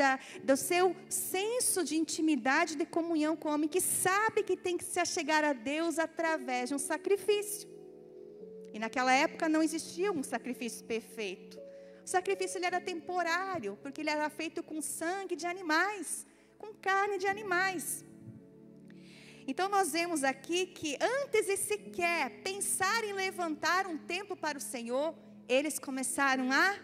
Speaker 2: do seu senso de intimidade, de comunhão com o homem, que sabe que tem que se achegar a Deus através de um sacrifício. E naquela época não existia um sacrifício perfeito. O sacrifício ele era temporário, porque ele era feito com sangue de animais, com carne de animais. Então nós vemos aqui que antes de sequer pensar em levantar um templo para o Senhor, eles começaram a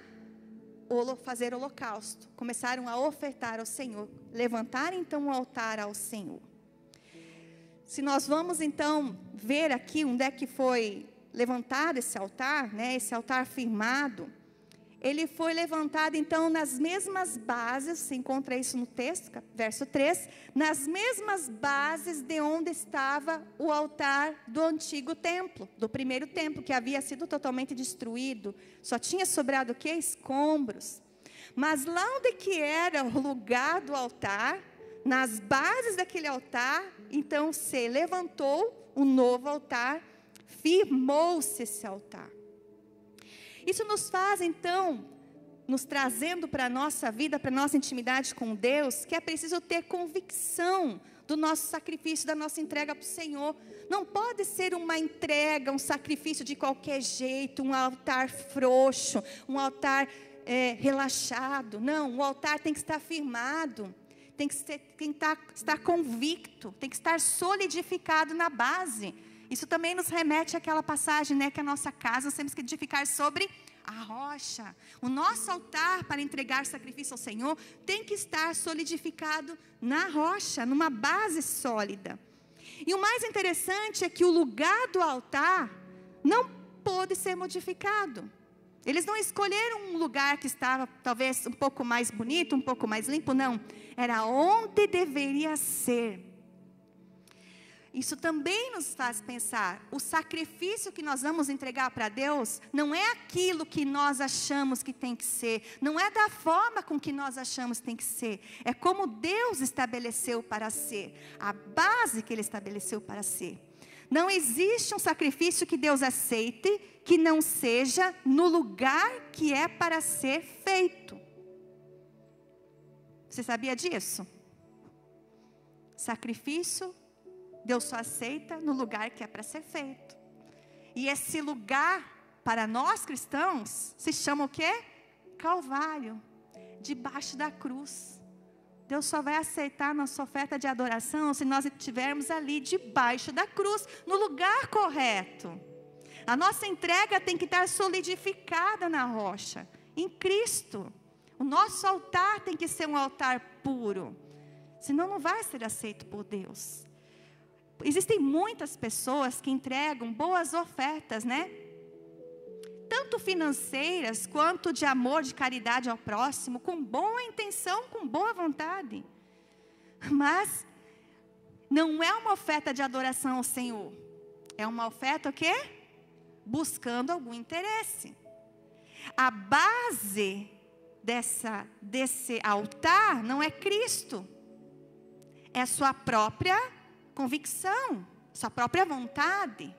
Speaker 2: fazer holocausto, começaram a ofertar ao Senhor, levantar então um altar ao Senhor. Se nós vamos então ver aqui onde é que foi levantado esse altar, né, esse altar firmado, ele foi levantado então nas mesmas bases, se encontra isso no texto, verso 3, nas mesmas bases de onde estava o altar do antigo templo, do primeiro templo, que havia sido totalmente destruído, só tinha sobrado o quê? Escombros. Mas lá onde que era o lugar do altar, nas bases daquele altar, então se levantou um novo altar, firmou-se esse altar. Isso nos faz, então, nos trazendo para a nossa vida, para a nossa intimidade com Deus, que é preciso ter convicção do nosso sacrifício, da nossa entrega para o Senhor. Não pode ser uma entrega, um sacrifício de qualquer jeito, um altar frouxo, um altar relaxado. Não, o altar tem que estar firmado, tem que estar convicto, tem que estar solidificado na base. Isso também nos remete àquela passagem, né, que a nossa casa nós temos que edificar sobre a rocha. O nosso altar para entregar sacrifício ao Senhor tem que estar solidificado na rocha, numa base sólida. E o mais interessante é que o lugar do altar não pôde ser modificado. Eles não escolheram um lugar que estava talvez um pouco mais bonito, um pouco mais limpo, não. Era onde deveria ser. Isso também nos faz pensar, o sacrifício que nós vamos entregar para Deus, não é aquilo que nós achamos que tem que ser, não é da forma com que nós achamos que tem que ser, é como Deus estabeleceu para ser, a base que Ele estabeleceu para ser. Não existe um sacrifício que Deus aceite, que não seja no lugar que é para ser feito. Você sabia disso? Sacrifício Deus só aceita no lugar que é para ser feito. E esse lugar, para nós cristãos, se chama o quê? Calvário. Debaixo da cruz. Deus só vai aceitar a nossa oferta de adoração se nós estivermos ali debaixo da cruz, no lugar correto. A nossa entrega tem que estar solidificada na rocha, em Cristo. O nosso altar tem que ser um altar puro. Senão não vai ser aceito por Deus. Existem muitas pessoas que entregam boas ofertas, né? Tanto financeiras, quanto de amor, de caridade ao próximo, com boa intenção, com boa vontade. Mas não é uma oferta de adoração ao Senhor. É uma oferta o quê? Buscando algum interesse. A base desse altar não é Cristo. É sua própria convicção, sua própria vontade.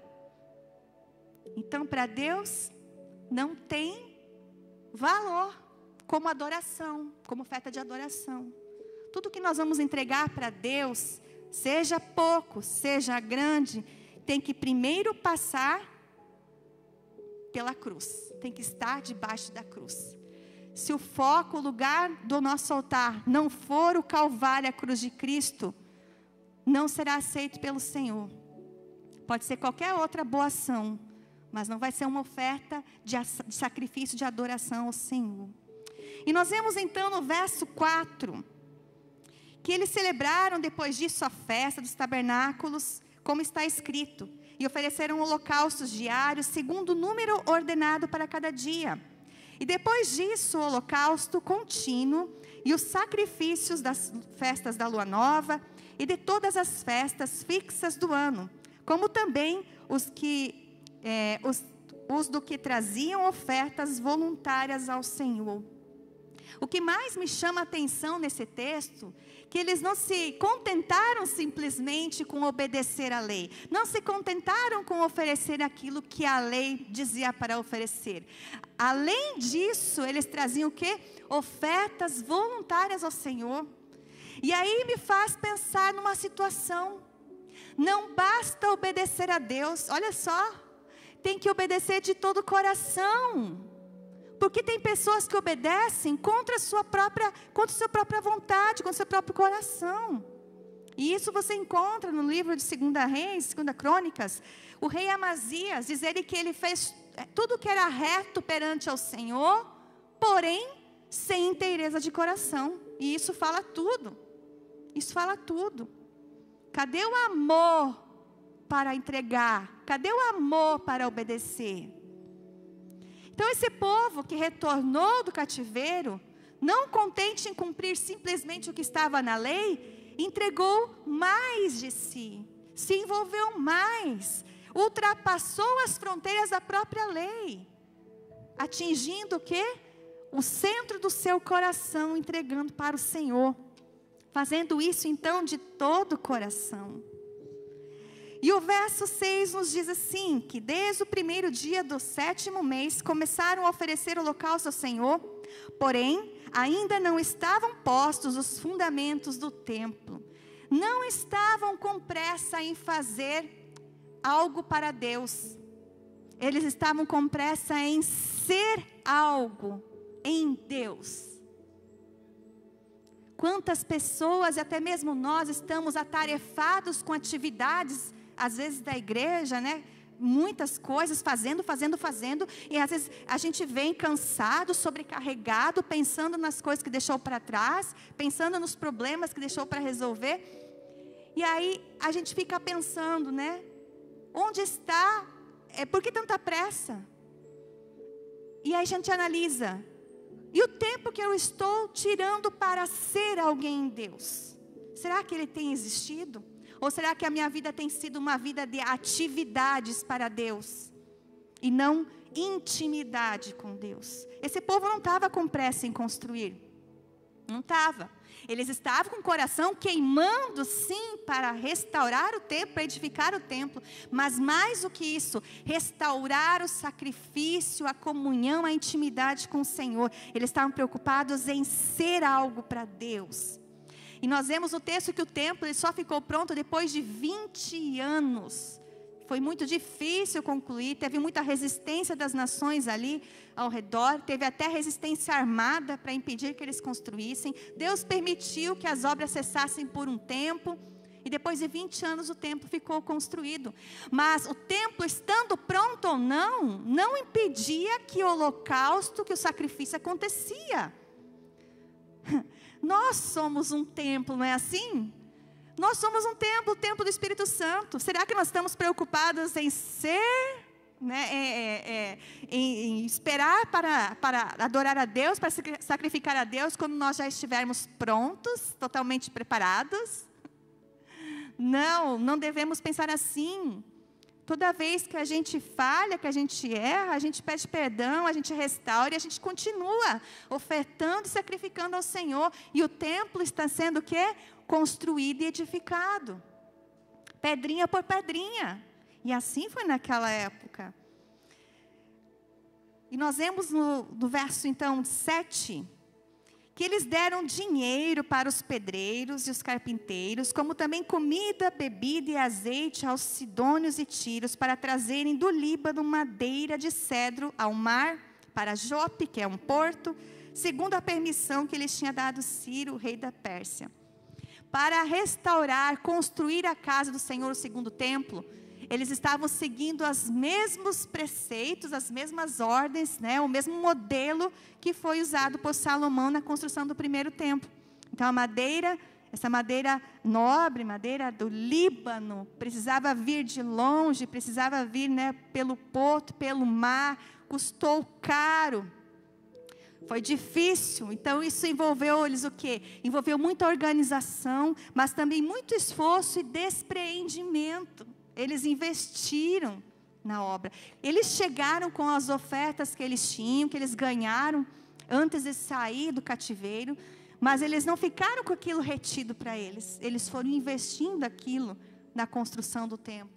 Speaker 2: Então, para Deus, não tem valor como adoração, como oferta de adoração. Tudo que nós vamos entregar para Deus, seja pouco, seja grande, tem que primeiro passar pela cruz. Tem que estar debaixo da cruz. Se o foco, o lugar do nosso altar não for o Calvário, a cruz de Cristo, não será aceito pelo Senhor. Pode ser qualquer outra boa ação, mas não vai ser uma oferta de sacrifício, de adoração ao Senhor. E nós vemos então no verso 4, que eles celebraram depois disso a festa dos tabernáculos, como está escrito, e ofereceram holocaustos diários, segundo o número ordenado para cada dia. E depois disso, o holocausto contínuo e os sacrifícios das festas da lua nova e de todas as festas fixas do ano, como também os do que traziam ofertas voluntárias ao Senhor. O que mais me chama a atenção nesse texto, que eles não se contentaram simplesmente com obedecer à lei, não se contentaram com oferecer aquilo que a lei dizia para oferecer. Além disso, eles traziam o quê? Ofertas voluntárias ao Senhor. E aí me faz pensar numa situação. Não basta obedecer a Deus, olha só, tem que obedecer de todo o coração. Porque tem pessoas que obedecem contra a sua própria vontade, contra o seu próprio coração. E isso você encontra no livro de 2 Reis, 2 Crônicas. O rei Amazias diz ele que ele fez tudo que era reto perante ao Senhor, porém sem inteireza de coração. E isso fala tudo. Isso fala tudo. Cadê o amor para entregar? Cadê o amor para obedecer? Então esse povo que retornou do cativeiro, não contente em cumprir simplesmente o que estava na lei, entregou mais de si, se envolveu mais, ultrapassou as fronteiras da própria lei, atingindo o quê? O centro do seu coração, entregando para o Senhor, fazendo isso então de todo o coração. E o verso 6 nos diz assim, que desde o primeiro dia do 7º mês, começaram a oferecer holocausto ao Senhor, porém, ainda não estavam postos os fundamentos do templo, não estavam com pressa em fazer algo para Deus, eles estavam com pressa em ser algo em Deus. Quantas pessoas, e até mesmo nós, estamos atarefados com atividades, às vezes da igreja, né? Muitas coisas, fazendo, e às vezes a gente vem cansado, sobrecarregado, pensando nas coisas que deixou para trás, pensando nos problemas que deixou para resolver, e aí a gente fica pensando, né? Onde está? Por que tanta pressa? E aí a gente analisa, e o tempo que eu estou tirando para ser alguém em Deus, será que ele tem existido? Ou será que a minha vida tem sido uma vida de atividades para Deus e não intimidade com Deus? Esse povo não estava com pressa em construir, não estava. Eles estavam com o coração queimando sim para restaurar o templo, para edificar o templo, mas mais do que isso, restaurar o sacrifício, a comunhão, a intimidade com o Senhor. Eles estavam preocupados em ser algo para Deus. E nós vemos no texto que o templo ele só ficou pronto depois de 20 anos. Foi muito difícil concluir, teve muita resistência das nações ali ao redor, teve até resistência armada para impedir que eles construíssem. Deus permitiu que as obras cessassem por um tempo, e depois de 20 anos o templo ficou construído. Mas o templo, estando pronto ou não, não impedia que o holocausto, que o sacrifício acontecia. Nós somos um templo, não é assim? Nós somos um templo, o templo do Espírito Santo. Será que nós estamos preocupados em ser, né, em esperar para adorar a Deus, para sacrificar a Deus, quando nós já estivermos prontos, totalmente preparados? Não, não devemos pensar assim. Toda vez que a gente falha, que a gente erra, a gente pede perdão, a gente restaura e a gente continua ofertando e sacrificando ao Senhor. E o templo está sendo o quê? Construído e edificado. Pedrinha por pedrinha. E assim foi naquela época. E nós vemos no verso então 7, que eles deram dinheiro para os pedreiros e os carpinteiros, como também comida, bebida e azeite aos sidônios e tírios, para trazerem do Líbano madeira de cedro ao mar, para Jope, que é um porto, segundo a permissão que lhes tinha dado Ciro, rei da Pérsia. Para restaurar, construir a casa do Senhor, o segundo templo, eles estavam seguindo os mesmos preceitos, as mesmas ordens, né, o mesmo modelo que foi usado por Salomão na construção do primeiro templo. Então, a madeira, essa madeira nobre, madeira do Líbano, precisava vir de longe, precisava vir, né, pelo porto, pelo mar, custou caro. Foi difícil, então isso envolveu eles o quê? Envolveu muita organização, mas também muito esforço e despreendimento. Eles investiram na obra. Eles chegaram com as ofertas que eles tinham, que eles ganharam antes de sair do cativeiro, mas eles não ficaram com aquilo retido para eles. Eles foram investindo aquilo na construção do templo,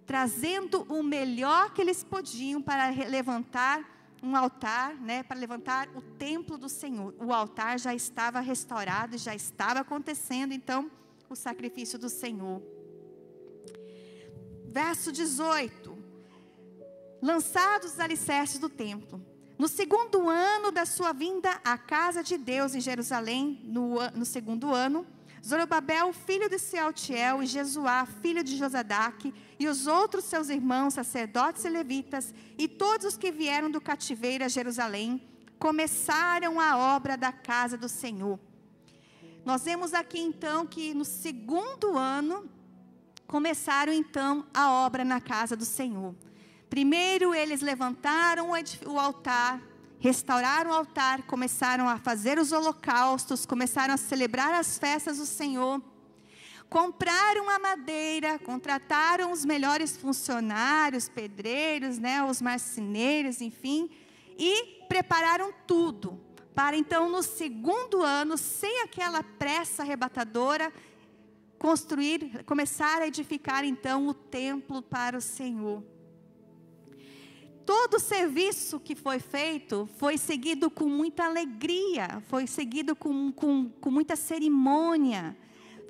Speaker 2: trazendo o melhor que eles podiam para levantar um altar, né, para levantar o templo do Senhor. O altar já estava restaurado, já estava acontecendo, então, o sacrifício do Senhor. Verso 18. Lançados os alicerces do templo. No segundo ano da sua vinda à casa de Deus em Jerusalém, no segundo ano, Zorobabel, filho de Sealtiel, e Jesuá, filho de Josadaque, e os outros seus irmãos, sacerdotes e levitas, e todos os que vieram do cativeiro a Jerusalém, começaram a obra da casa do Senhor. Nós vemos aqui então que no segundo ano, começaram então a obra na casa do Senhor. Primeiro eles levantaram o altar, restauraram o altar, começaram a fazer os holocaustos, começaram a celebrar as festas do Senhor. Compraram a madeira, contrataram os melhores funcionários, pedreiros, né, os marceneiros, enfim, e prepararam tudo para então no segundo ano, sem aquela pressa arrebatadora, começar a edificar então o templo para o Senhor. Todo o serviço que foi feito foi seguido com muita alegria, foi seguido com muita cerimônia.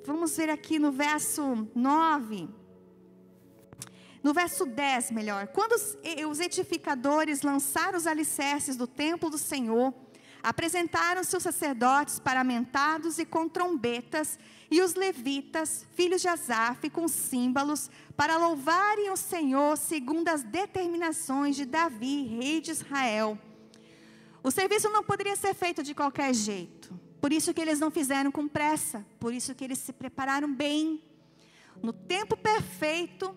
Speaker 2: Vamos ver aqui no verso 9. No verso 10, melhor. Quando os edificadores lançaram os alicerces do templo do Senhor, apresentaram-se os sacerdotes paramentados e com trombetas, e os levitas, filhos de Asaf, com símbolos, para louvarem o Senhor segundo as determinações de Davi, rei de Israel. O serviço não poderia ser feito de qualquer jeito. Por isso que eles não fizeram com pressa. Por isso que eles se prepararam bem. No tempo perfeito,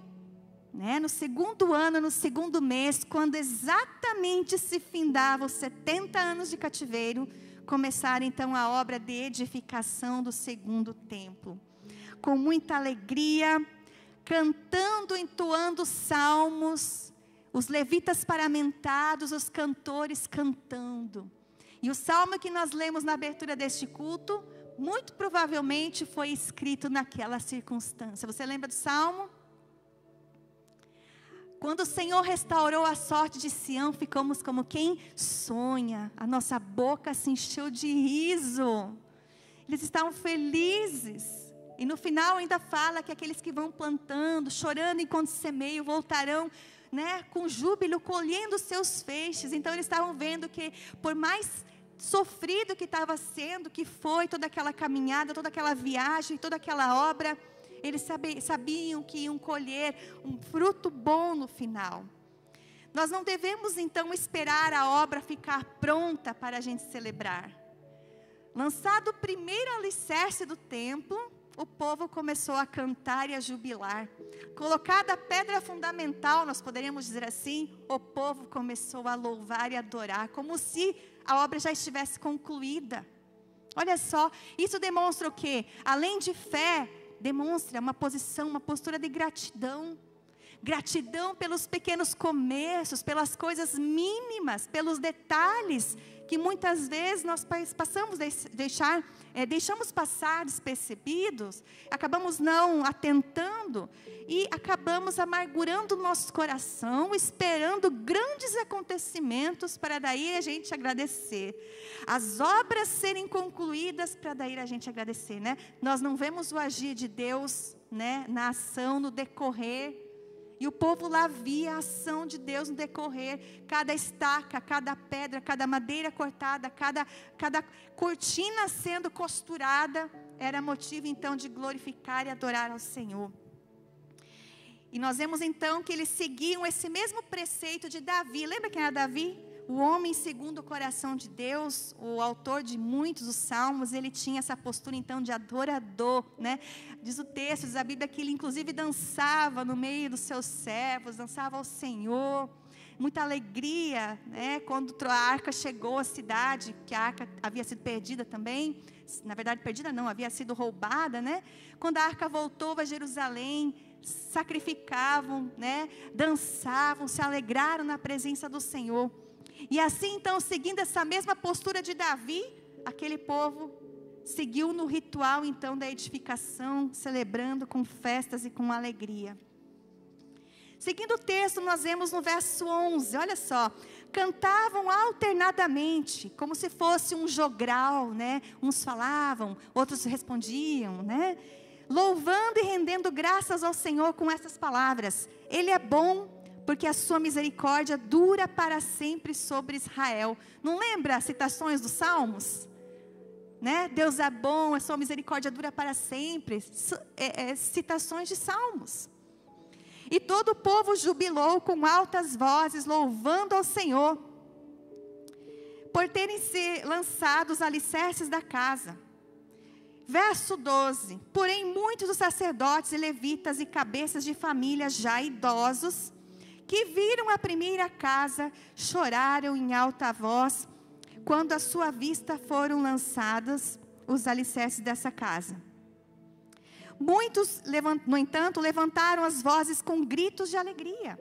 Speaker 2: né, no segundo ano, no segundo mês, quando exatamente se findavam os 70 anos de cativeiro, começaram então a obra de edificação do segundo templo. Com muita alegria, cantando, entoando salmos, os levitas paramentados, os cantores cantando. E o salmo que nós lemos na abertura deste culto, muito provavelmente foi escrito naquela circunstância. Você lembra do salmo? Quando o Senhor restaurou a sorte de Sião, ficamos como quem sonha. A nossa boca se encheu de riso. Eles estavam felizes. E no final ainda fala que aqueles que vão plantando, chorando enquanto semeiam, voltarão, né, com júbilo, colhendo os seus feixes. Então eles estavam vendo que por mais sofrido que estava sendo, que foi toda aquela caminhada, toda aquela viagem, toda aquela obra, eles sabiam que iam colher um fruto bom no final. Nós não devemos então esperar a obra ficar pronta para a gente celebrar. Lançado o primeiro alicerce do templo, o povo começou a cantar e a jubilar. Colocada a pedra fundamental, nós poderíamos dizer assim, o povo começou a louvar e adorar, como se a obra já estivesse concluída. Olha só, isso demonstra o quê? Além de fé, demonstra uma posição, uma postura de gratidão. Gratidão pelos pequenos começos, pelas coisas mínimas, pelos detalhes que muitas vezes nós passamos a deixar deixamos passar despercebidos, acabamos não atentando e acabamos amargurando o nosso coração, esperando grandes acontecimentos para daí a gente agradecer. As obras serem concluídas para daí a gente agradecer, né? Nós não vemos o agir de Deus, né, na ação, no decorrer. E o povo lá via a ação de Deus no decorrer. Cada estaca, cada pedra, cada madeira cortada, cada cortina sendo costurada, era motivo então de glorificar e adorar ao Senhor. E nós vemos então que eles seguiam esse mesmo preceito de Davi. Lembra quem era Davi? O homem segundo o coração de Deus, o autor de muitos dos salmos. Ele tinha essa postura então de adorador, né? Diz o texto, diz a Bíblia que ele inclusive dançava no meio dos seus servos, dançava ao Senhor, muita alegria, né? Quando a arca chegou à cidade, que a arca havia sido perdida também, na verdade perdida não, havia sido roubada, né? Quando a arca voltou a Jerusalém, sacrificavam, né? Dançavam, se alegraram na presença do Senhor. E assim então, seguindo essa mesma postura de Davi, aquele povo seguiu no ritual então da edificação, celebrando com festas e com alegria. Seguindo o texto, nós vemos no verso 11, olha só, cantavam alternadamente, como se fosse um jogral, né? Uns falavam, outros respondiam, né? Louvando e rendendo graças ao Senhor com essas palavras: Ele é bom, porque a sua misericórdia dura para sempre sobre Israel. Não lembra as citações dos Salmos? Né? Deus é bom, a sua misericórdia dura para sempre. Citações de Salmos. E todo o povo jubilou com altas vozes, louvando ao Senhor, por terem se lançado os alicerces da casa. Verso 12. Porém, muitos dos sacerdotes e levitas e cabeças de família já idosos, que viram a primeira casa, choraram em alta voz, quando à sua vista foram lançados os alicerces dessa casa. Muitos, no entanto, levantaram as vozes com gritos de alegria,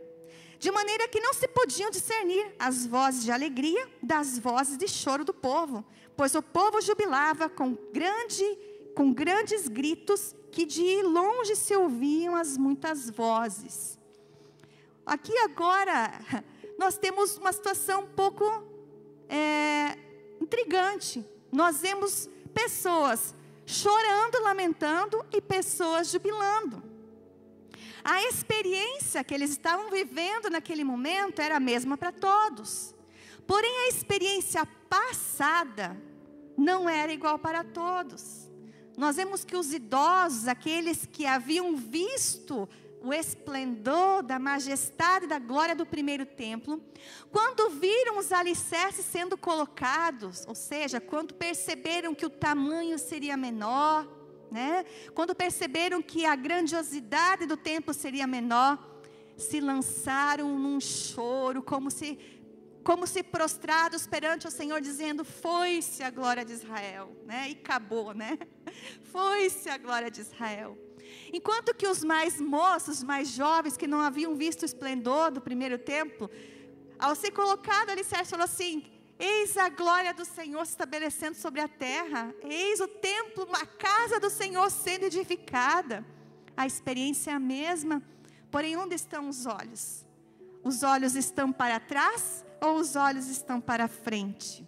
Speaker 2: de maneira que não se podiam discernir as vozes de alegria das vozes de choro do povo, pois o povo jubilava com grandes gritos, que de longe se ouviam as muitas vozes. Aqui agora, nós temos uma situação um pouco intrigante. Nós vemos pessoas chorando, lamentando e pessoas jubilando. A experiência que eles estavam vivendo naquele momento era a mesma para todos. Porém, a experiência passada não era igual para todos. Nós vemos que os idosos, aqueles que haviam visto o esplendor da majestade e da glória do primeiro templo, quando viram os alicerces sendo colocados, ou seja, quando perceberam que o tamanho seria menor, né? Quando perceberam que a grandiosidade do templo seria menor, se lançaram num choro, como se prostrados perante o Senhor, dizendo: foi-se a glória de Israel, né? E acabou, né? Foi-se a glória de Israel. Enquanto que os mais moços, mais jovens, que não haviam visto o esplendor do primeiro templo, ao ser colocado ali, Sérgio falou assim: eis a glória do Senhor se estabelecendo sobre a terra, eis o templo, a casa do Senhor sendo edificada. A experiência é a mesma, porém onde estão os olhos? Os olhos estão para trás ou os olhos estão para frente?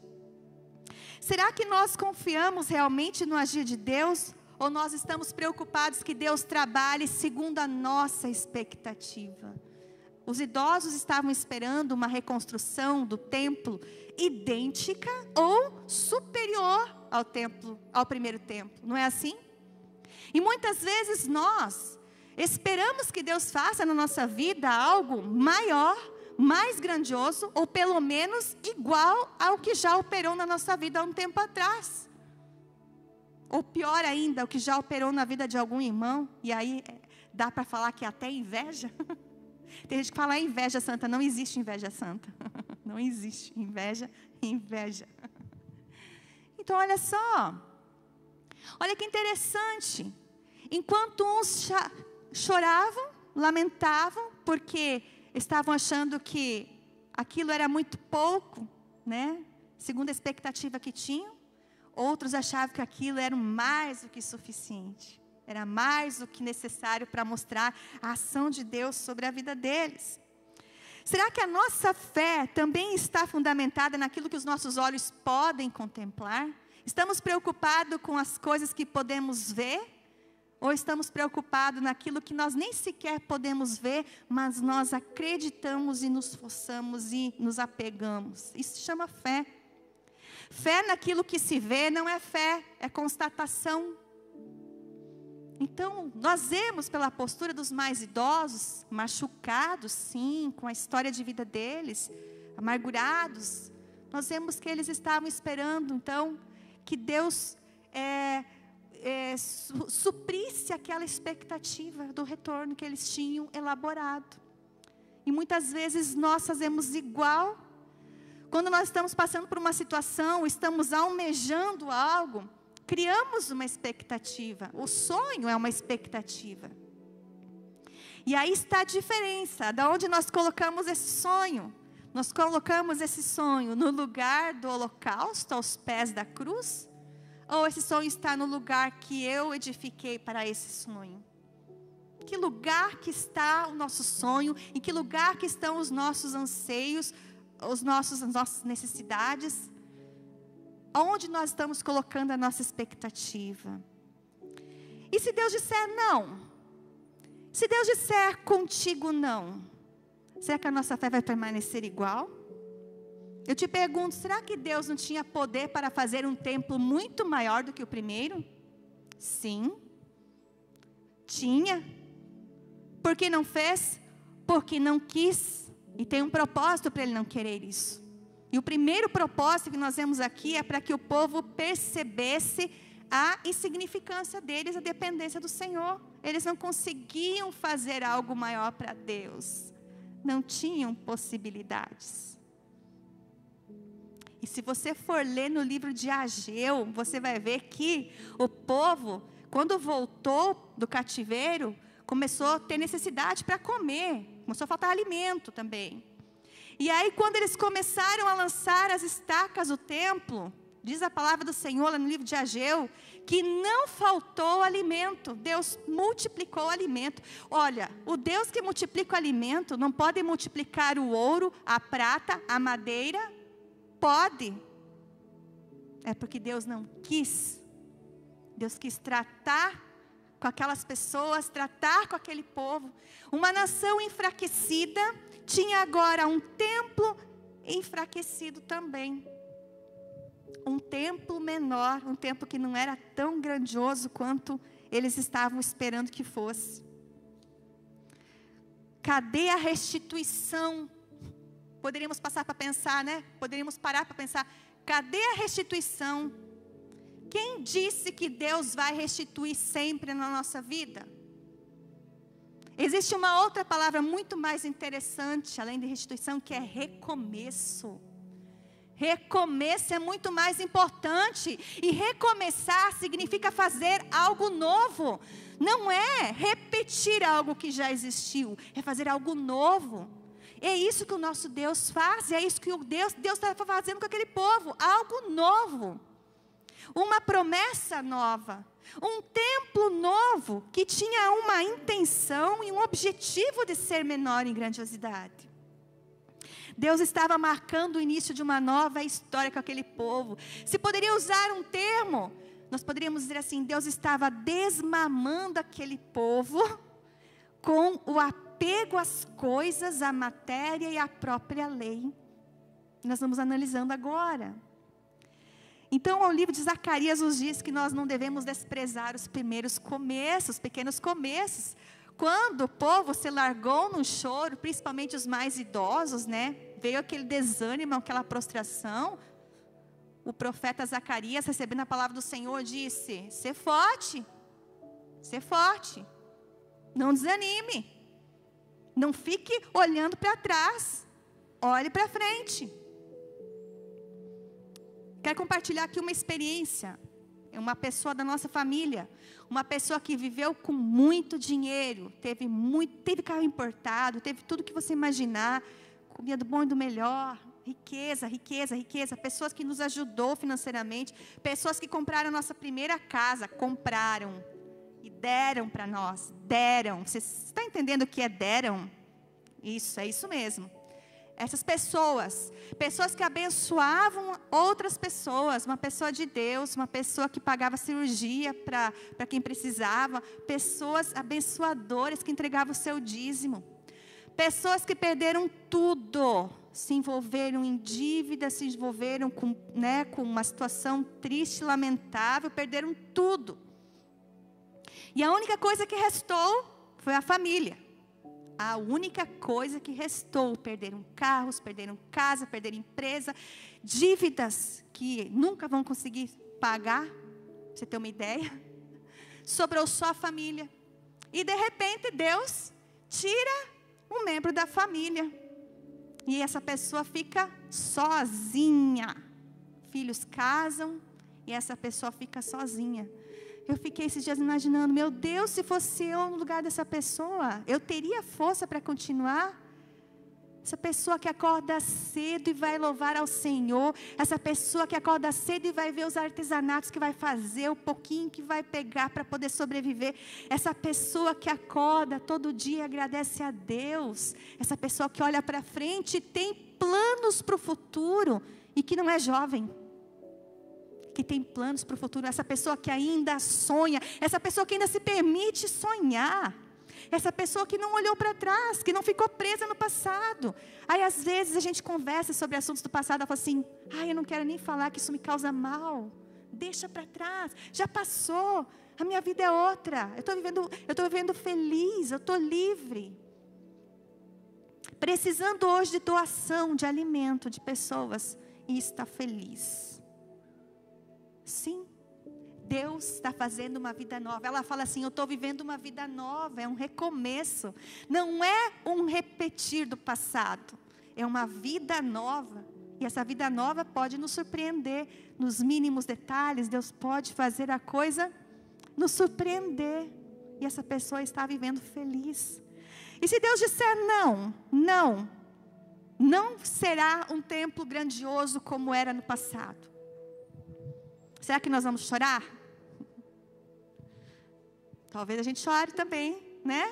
Speaker 2: Será que nós confiamos realmente no agir de Deus? Ou nós estamos preocupados que Deus trabalhe segundo a nossa expectativa? Os idosos estavam esperando uma reconstrução do templo idêntica ou superior ao templo, ao primeiro templo. Não é assim? E muitas vezes nós esperamos que Deus faça na nossa vida algo maior, mais grandioso, ou pelo menos igual ao que já operou na nossa vida há um tempo atrás. Ou pior ainda, o que já operou na vida de algum irmão. E aí dá para falar que é até inveja. Tem gente que fala inveja santa. Não existe inveja santa. Não existe inveja. Então olha só. Olha que interessante. Enquanto uns choravam, lamentavam, porque estavam achando que aquilo era muito pouco, né? Segundo a expectativa que tinham. Outros achavam que aquilo era mais do que suficiente. Era mais do que necessário para mostrar a ação de Deus sobre a vida deles. Será que a nossa fé também está fundamentada naquilo que os nossos olhos podem contemplar? Estamos preocupados com as coisas que podemos ver? Ou estamos preocupados naquilo que nós nem sequer podemos ver, mas nós acreditamos e nos forçamos e nos apegamos? Isso se chama fé. Fé naquilo que se vê não é fé, é constatação. Então, nós vemos pela postura dos mais idosos, machucados, sim, com a história de vida deles, amargurados, nós vemos que eles estavam esperando, então, que Deus suprisse aquela expectativa do retorno que eles tinham elaborado. E muitas vezes nós fazemos igual. Quando nós estamos passando por uma situação, estamos almejando algo, criamos uma expectativa. O sonho é uma expectativa. E aí está a diferença, de onde nós colocamos esse sonho. Nós colocamos esse sonho no lugar do holocausto, aos pés da cruz? Ou esse sonho está no lugar que eu edifiquei para esse sonho? Que lugar que está o nosso sonho? Em que lugar que estão os nossos anseios, as nossas necessidades? Onde nós estamos colocando a nossa expectativa? E se Deus disser não? Se Deus disser contigo não, será que a nossa fé vai permanecer igual? Eu te pergunto, será que Deus não tinha poder para fazer um templo muito maior do que o primeiro? Sim, tinha. Por que não fez? Porque não quis. E tem um propósito para ele não querer isso. E o primeiro propósito que nós vemos aqui é para que o povo percebesse a insignificância deles, a dependência do Senhor. Eles não conseguiam fazer algo maior para Deus. Não tinham possibilidades. E se você for ler no livro de Ageu, você vai ver que o povo, quando voltou do cativeiro, começou a ter necessidade para comer. Começou a faltar alimento também. E aí, quando eles começaram a lançar as estacas do templo, diz a palavra do Senhor lá no livro de Ageu, que não faltou alimento. Deus multiplicou o alimento. Olha, o Deus que multiplica o alimento, não pode multiplicar o ouro, a prata, a madeira? Pode. É porque Deus não quis. Deus quis tratar com aquelas pessoas, tratar com aquele povo. Uma nação enfraquecida tinha agora um templo enfraquecido também. Um templo menor, um templo que não era tão grandioso quanto eles estavam esperando que fosse. Cadê a restituição? Poderíamos passar para pensar, né? Poderíamos parar para pensar, cadê a restituição? Quem disse que Deus vai restituir sempre na nossa vida? Existe uma outra palavra muito mais interessante, além de restituição, que é recomeço. Recomeço é muito mais importante. E recomeçar significa fazer algo novo. Não é repetir algo que já existiu, é fazer algo novo. É isso que o nosso Deus faz, é isso que Deus está fazendo com aquele povo, algo novo. Uma promessa nova, um templo novo, que tinha uma intenção e um objetivo de ser menor em grandiosidade. Deus estava marcando o início de uma nova história com aquele povo. Se poderia usar um termo, nós poderíamos dizer assim, Deus estava desmamando aquele povo com o apego às coisas, à matéria e à própria lei. Nós vamos analisando agora. Então, o livro de Zacarias nos diz que nós não devemos desprezar os primeiros começos, os pequenos começos. Quando o povo se largou no choro, principalmente os mais idosos, né? Veio aquele desânimo, aquela prostração. O profeta Zacarias, recebendo a palavra do Senhor, disse, ser forte, não desanime, não fique olhando para trás, olhe para frente. Quero compartilhar aqui uma experiência. É uma pessoa da nossa família, uma pessoa que viveu com muito dinheiro, teve carro importado, teve tudo que você imaginar, comia do bom e do melhor, riqueza, riqueza, riqueza. Pessoas que nos ajudou financeiramente, pessoas que compraram nossa primeira casa, compraram e deram para nós, deram. Você está entendendo o que é deram? Isso, é isso mesmo. Essas pessoas que abençoavam outras pessoas, uma pessoa de Deus, uma pessoa que pagava cirurgia para quem precisava, pessoas abençoadoras que entregavam o seu dízimo, pessoas que perderam tudo, se envolveram em dívida, se envolveram com uma situação triste, lamentável, perderam tudo. E a única coisa que restou foi a família. A única coisa que restou, perderam carros, perderam casa, perderam empresa, dívidas que nunca vão conseguir pagar, pra você ter uma ideia. Sobrou só a família. E de repente Deus tira um membro da família. E essa pessoa fica sozinha. Filhos casam e essa pessoa fica sozinha. Eu fiquei esses dias imaginando, meu Deus, se fosse eu no lugar dessa pessoa, eu teria força para continuar? Essa pessoa que acorda cedo e vai louvar ao Senhor, essa pessoa que acorda cedo e vai ver os artesanatos que vai fazer, o pouquinho que vai pegar para poder sobreviver, essa pessoa que acorda todo dia e agradece a Deus, essa pessoa que olha para frente e tem planos para o futuro e que não é jovem, que tem planos para o futuro, essa pessoa que ainda sonha, essa pessoa que ainda se permite sonhar, essa pessoa que não olhou para trás, que não ficou presa no passado. Aí às vezes a gente conversa sobre assuntos do passado, ela fala assim, eu não quero nem falar que isso me causa mal, deixa para trás, já passou, a minha vida é outra, eu estou vivendo feliz, eu estou livre. Precisando hoje de doação de alimento de pessoas e está feliz. Sim, Deus está fazendo uma vida nova. Ela fala assim, eu estou vivendo uma vida nova, é um recomeço. Não é um repetir do passado, é uma vida nova. E essa vida nova pode nos surpreender nos mínimos detalhes. Deus pode fazer a coisa nos surpreender. E essa pessoa está vivendo feliz. E se Deus disser não será um templo grandioso como era no passado. Será que nós vamos chorar? Talvez a gente chore também, né?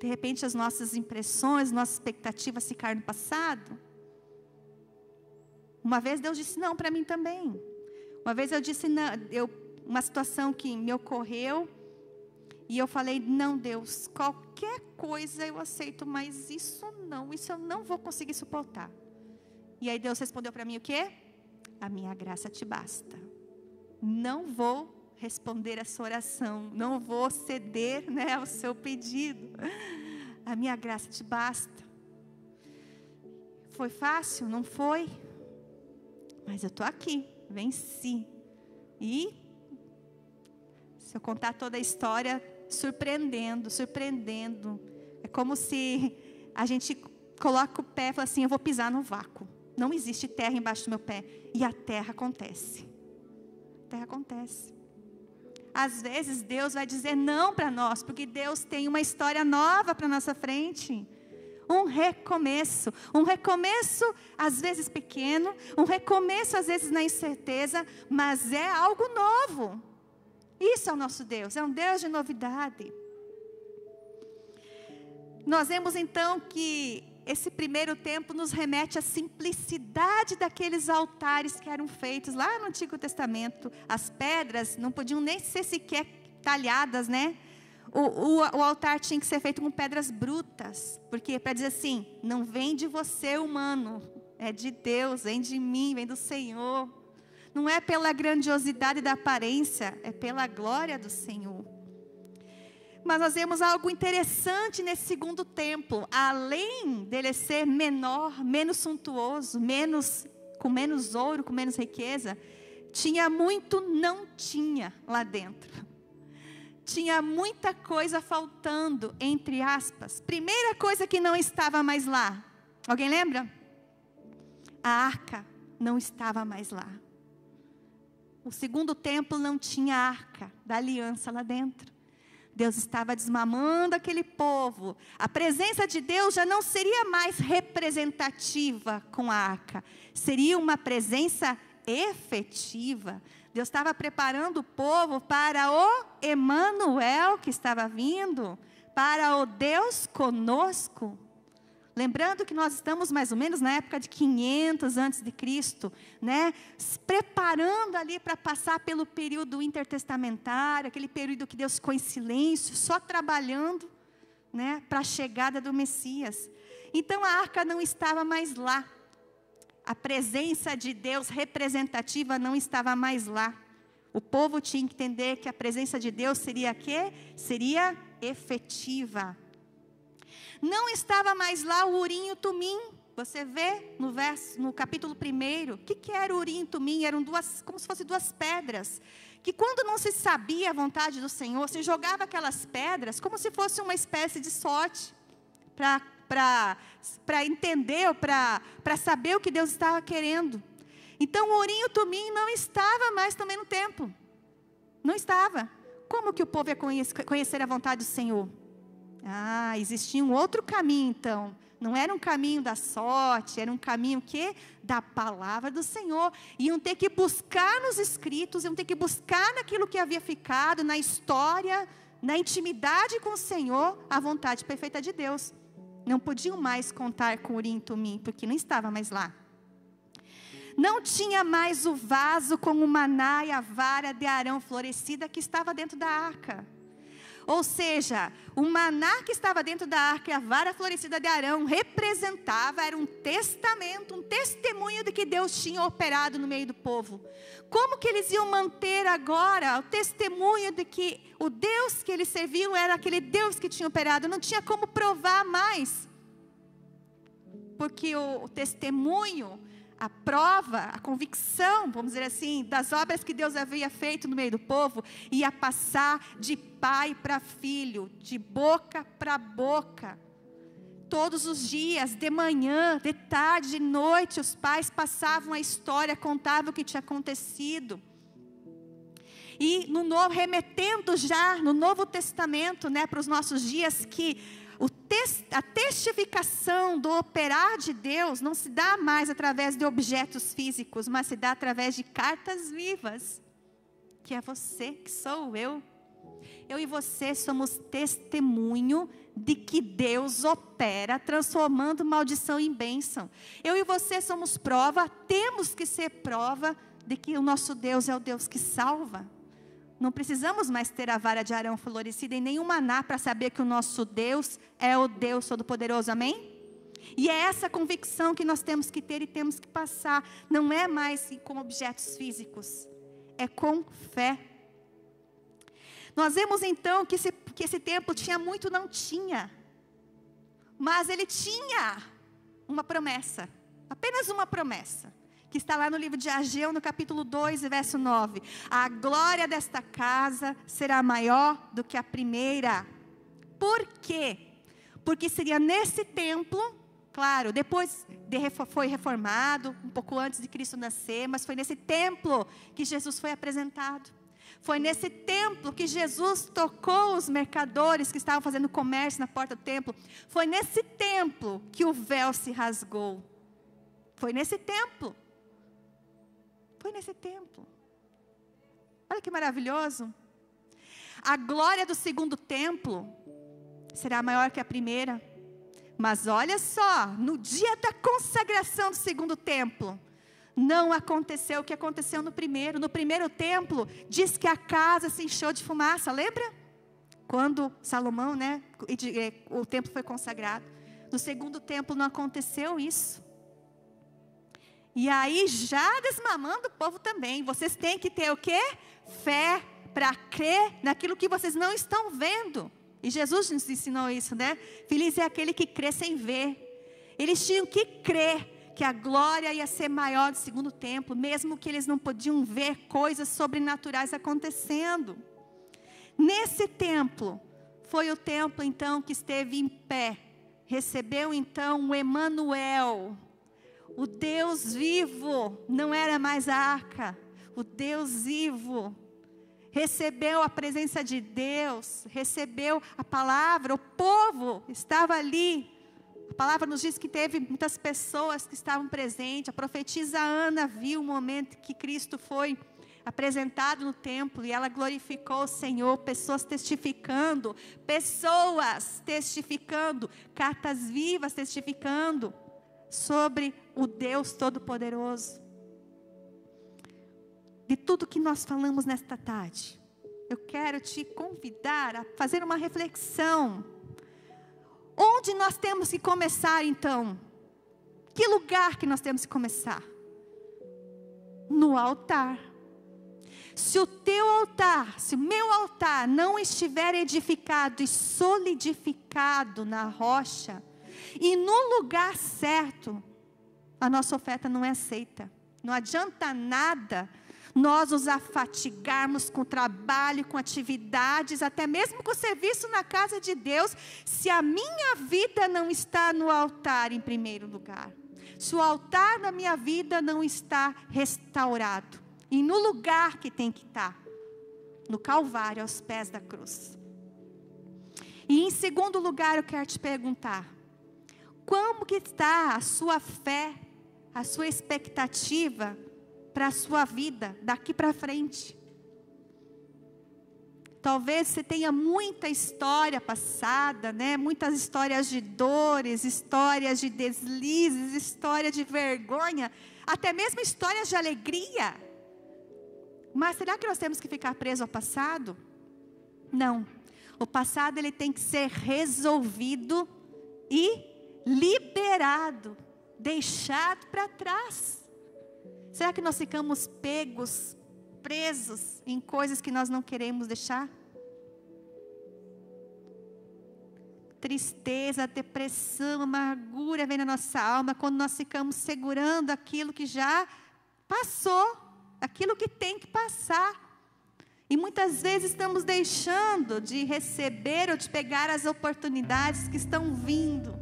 Speaker 2: De repente as nossas impressões, nossas expectativas ficaram no passado. Uma vez Deus disse não para mim também. Uma vez eu disse não, uma situação que me ocorreu, e eu falei, não Deus, qualquer coisa eu aceito, mas isso eu não vou conseguir suportar. E aí Deus respondeu para mim o quê? A minha graça te basta. Não vou responder a sua oração, não vou ceder, ao seu pedido. A minha graça te basta. Foi fácil? Não foi? Mas eu estou aqui, venci. E se eu contar toda a história, surpreendendo. É como se a gente coloca o pé e fala assim, eu vou pisar no vácuo. Não existe terra embaixo do meu pé. E a terra acontece. A terra acontece. Às vezes Deus vai dizer não para nós, porque Deus tem uma história nova para nossa frente. Um recomeço às vezes pequeno, um recomeço às vezes na incerteza, mas é algo novo. Isso é o nosso Deus, é um Deus de novidade. Nós vemos então que esse primeiro tempo nos remete à simplicidade daqueles altares que eram feitos lá no Antigo Testamento. As pedras não podiam nem ser sequer talhadas, O altar tinha que ser feito com pedras brutas. Porque para dizer assim, não vem de você humano, é de Deus, vem de mim, vem do Senhor. Não é pela grandiosidade da aparência, é pela glória do Senhor. Mas nós vemos algo interessante nesse segundo templo. Além dele ser menor, menos suntuoso, com menos ouro, com menos riqueza, tinha muito não tinha lá dentro. Tinha muita coisa faltando, entre aspas. Primeira coisa que não estava mais lá. Alguém lembra? A arca não estava mais lá. O segundo templo não tinha a arca da aliança lá dentro. Deus estava desmamando aquele povo. A presença de Deus já não seria mais representativa com a arca. Seria uma presença efetiva. Deus estava preparando o povo para o Emanuel que estava vindo, para o Deus conosco. Lembrando que nós estamos mais ou menos na época de 500 antes de Cristo, né? Se preparando ali para passar pelo período intertestamentário, aquele período que Deus ficou em silêncio, só trabalhando, né, para a chegada do Messias. Então a arca não estava mais lá. A presença de Deus representativa não estava mais lá. O povo tinha que entender que a presença de Deus seria quê? Seria efetiva. Não estava mais lá o Urim e o Tumim. Você vê no capítulo 1, o que era o Urim e o Tumim? Eram como se fossem duas pedras, que quando não se sabia a vontade do Senhor, se jogava aquelas pedras como se fosse uma espécie de sorte, para entender, para saber o que Deus estava querendo. Então o Urim e o Tumim não estava mais também no templo. Não estava. Como que o povo ia conhecer a vontade do Senhor? Existia um outro caminho então. Não era um caminho da sorte, era um caminho da palavra do Senhor. Iam ter que buscar nos escritos, iam ter que buscar naquilo que havia ficado, na história, na intimidade com o Senhor, a vontade perfeita de Deus. Não podiam mais contar com Urim e Tumim, porque não estava mais lá. Não tinha mais o vaso com o maná e a vara de Arão florescida que estava dentro da arca. Ou seja, o maná que estava dentro da arca e a vara florescida de Arão era um testamento, um testemunho de que Deus tinha operado no meio do povo. Como que eles iam manter agora o testemunho de que o Deus que eles serviam era aquele Deus que tinha operado? Não tinha como provar mais. Porque o testemunho, a prova, a convicção, vamos dizer assim, das obras que Deus havia feito no meio do povo, ia passar de pai para filho, de boca para boca. Todos os dias, de manhã, de tarde, de noite, os pais passavam a história, contavam o que tinha acontecido. E remetendo já no Novo Testamento, né, para os nossos dias, que a testificação do operar de Deus não se dá mais através de objetos físicos, mas se dá através de cartas vivas, que é você, que sou eu. Eu e você somos testemunho de que Deus opera, transformando maldição em bênção. Eu e você somos prova, temos que ser prova de que o nosso Deus é o Deus que salva. Não precisamos mais ter a vara de Arão florescida e nenhum maná para saber que o nosso Deus é o Deus Todo-Poderoso, amém? E é essa convicção que nós temos que ter e temos que passar. Não é mais com objetos físicos, é com fé. Nós vemos então que esse templo tinha muito, não tinha. Mas ele tinha uma promessa, apenas uma promessa. Que está lá no livro de Ageu, no capítulo 2, verso 9. A glória desta casa será maior do que a primeira. Por quê? Porque seria nesse templo, claro, depois foi reformado, um pouco antes de Cristo nascer, mas foi nesse templo que Jesus foi apresentado. Foi nesse templo que Jesus tocou os mercadores que estavam fazendo comércio na porta do templo. Foi nesse templo que o véu se rasgou. Foi nesse templo. Foi nesse templo. Olha que maravilhoso. A glória do segundo templo será maior que a primeira. Mas olha só, no dia da consagração do segundo templo, não aconteceu o que aconteceu no primeiro. No primeiro templo, diz que a casa se encheu de fumaça, lembra? Quando Salomão, né, o templo foi consagrado. No segundo templo não aconteceu isso. E aí, já desmamando o povo também. Vocês têm que ter o quê? Fé para crer naquilo que vocês não estão vendo. E Jesus nos ensinou isso, né? Feliz é aquele que crê sem ver. Eles tinham que crer que a glória ia ser maior do segundo templo, mesmo que eles não podiam ver coisas sobrenaturais acontecendo. Nesse templo, foi o templo então que esteve em pé. Recebeu então o Emanuel. O Deus vivo, não era mais a arca, o Deus vivo, recebeu a presença de Deus, recebeu a palavra, o povo estava ali. A palavra nos diz que teve muitas pessoas que estavam presentes. A profetisa Ana viu o momento que Cristo foi apresentado no templo e ela glorificou o Senhor, pessoas testificando, cartas vivas testificando sobre o Deus Todo-Poderoso. De tudo que nós falamos nesta tarde, eu quero te convidar a fazer uma reflexão. Onde nós temos que começar então? Que lugar que nós temos que começar? No altar. Se o teu altar, se o meu altar não estiver edificado e solidificado na rocha, e no lugar certo, a nossa oferta não é aceita. Não adianta nada nós nos afatigarmos com trabalho, com atividades, até mesmo com serviço na casa de Deus, se a minha vida não está no altar em primeiro lugar. Se o altar da minha vida não está restaurado. E no lugar que tem que estar, no Calvário, aos pés da cruz. E em segundo lugar, eu quero te perguntar, como que está a sua fé, a sua expectativa para a sua vida, daqui para frente? Talvez você tenha muita história passada, né? Muitas histórias de dores, histórias de deslizes, história de vergonha, até mesmo histórias de alegria. Mas será que nós temos que ficar presos ao passado? Não. O passado ele tem que ser resolvido e liberado, deixado para trás. Será que nós ficamos presos em coisas que nós não queremos deixar? Tristeza, depressão, amargura vem na nossa alma quando nós ficamos segurando aquilo que já passou. Aquilo que tem que passar. E muitas vezes estamos deixando de receber ou de pegar as oportunidades que estão vindo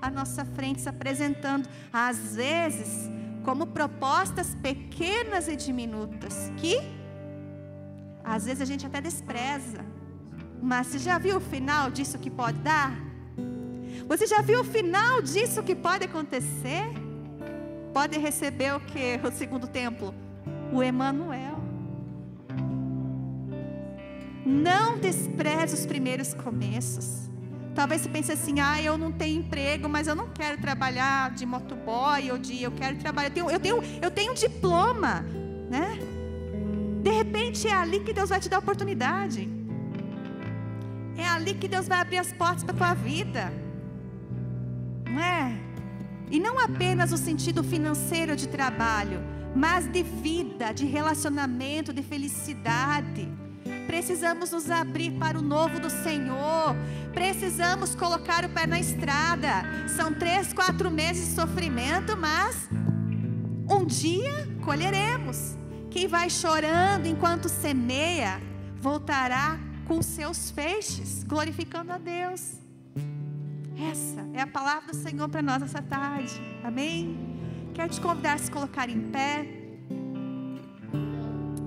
Speaker 2: à nossa frente, se apresentando. Às vezes, como propostas pequenas e diminutas, que às vezes a gente até despreza. Mas você já viu o final disso que pode dar? Você já viu o final disso que pode acontecer? Pode receber o que? O segundo templo? O Emanuel. Não despreze os primeiros começos. Talvez você pense assim, eu não tenho emprego, mas eu não quero trabalhar de motoboy, eu quero trabalhar, eu tenho um diploma, né? De repente é ali que Deus vai te dar oportunidade. É ali que Deus vai abrir as portas para a tua vida. Não é? E não apenas o sentido financeiro de trabalho, mas de vida, de relacionamento, de felicidade. Precisamos nos abrir para o novo do Senhor. Precisamos colocar o pé na estrada. São 3, 4 meses de sofrimento, mas um dia colheremos. Quem vai chorando enquanto semeia, voltará com seus feixes, glorificando a Deus. Essa é a palavra do Senhor para nós essa tarde. Amém? Quero te convidar a se colocar em pé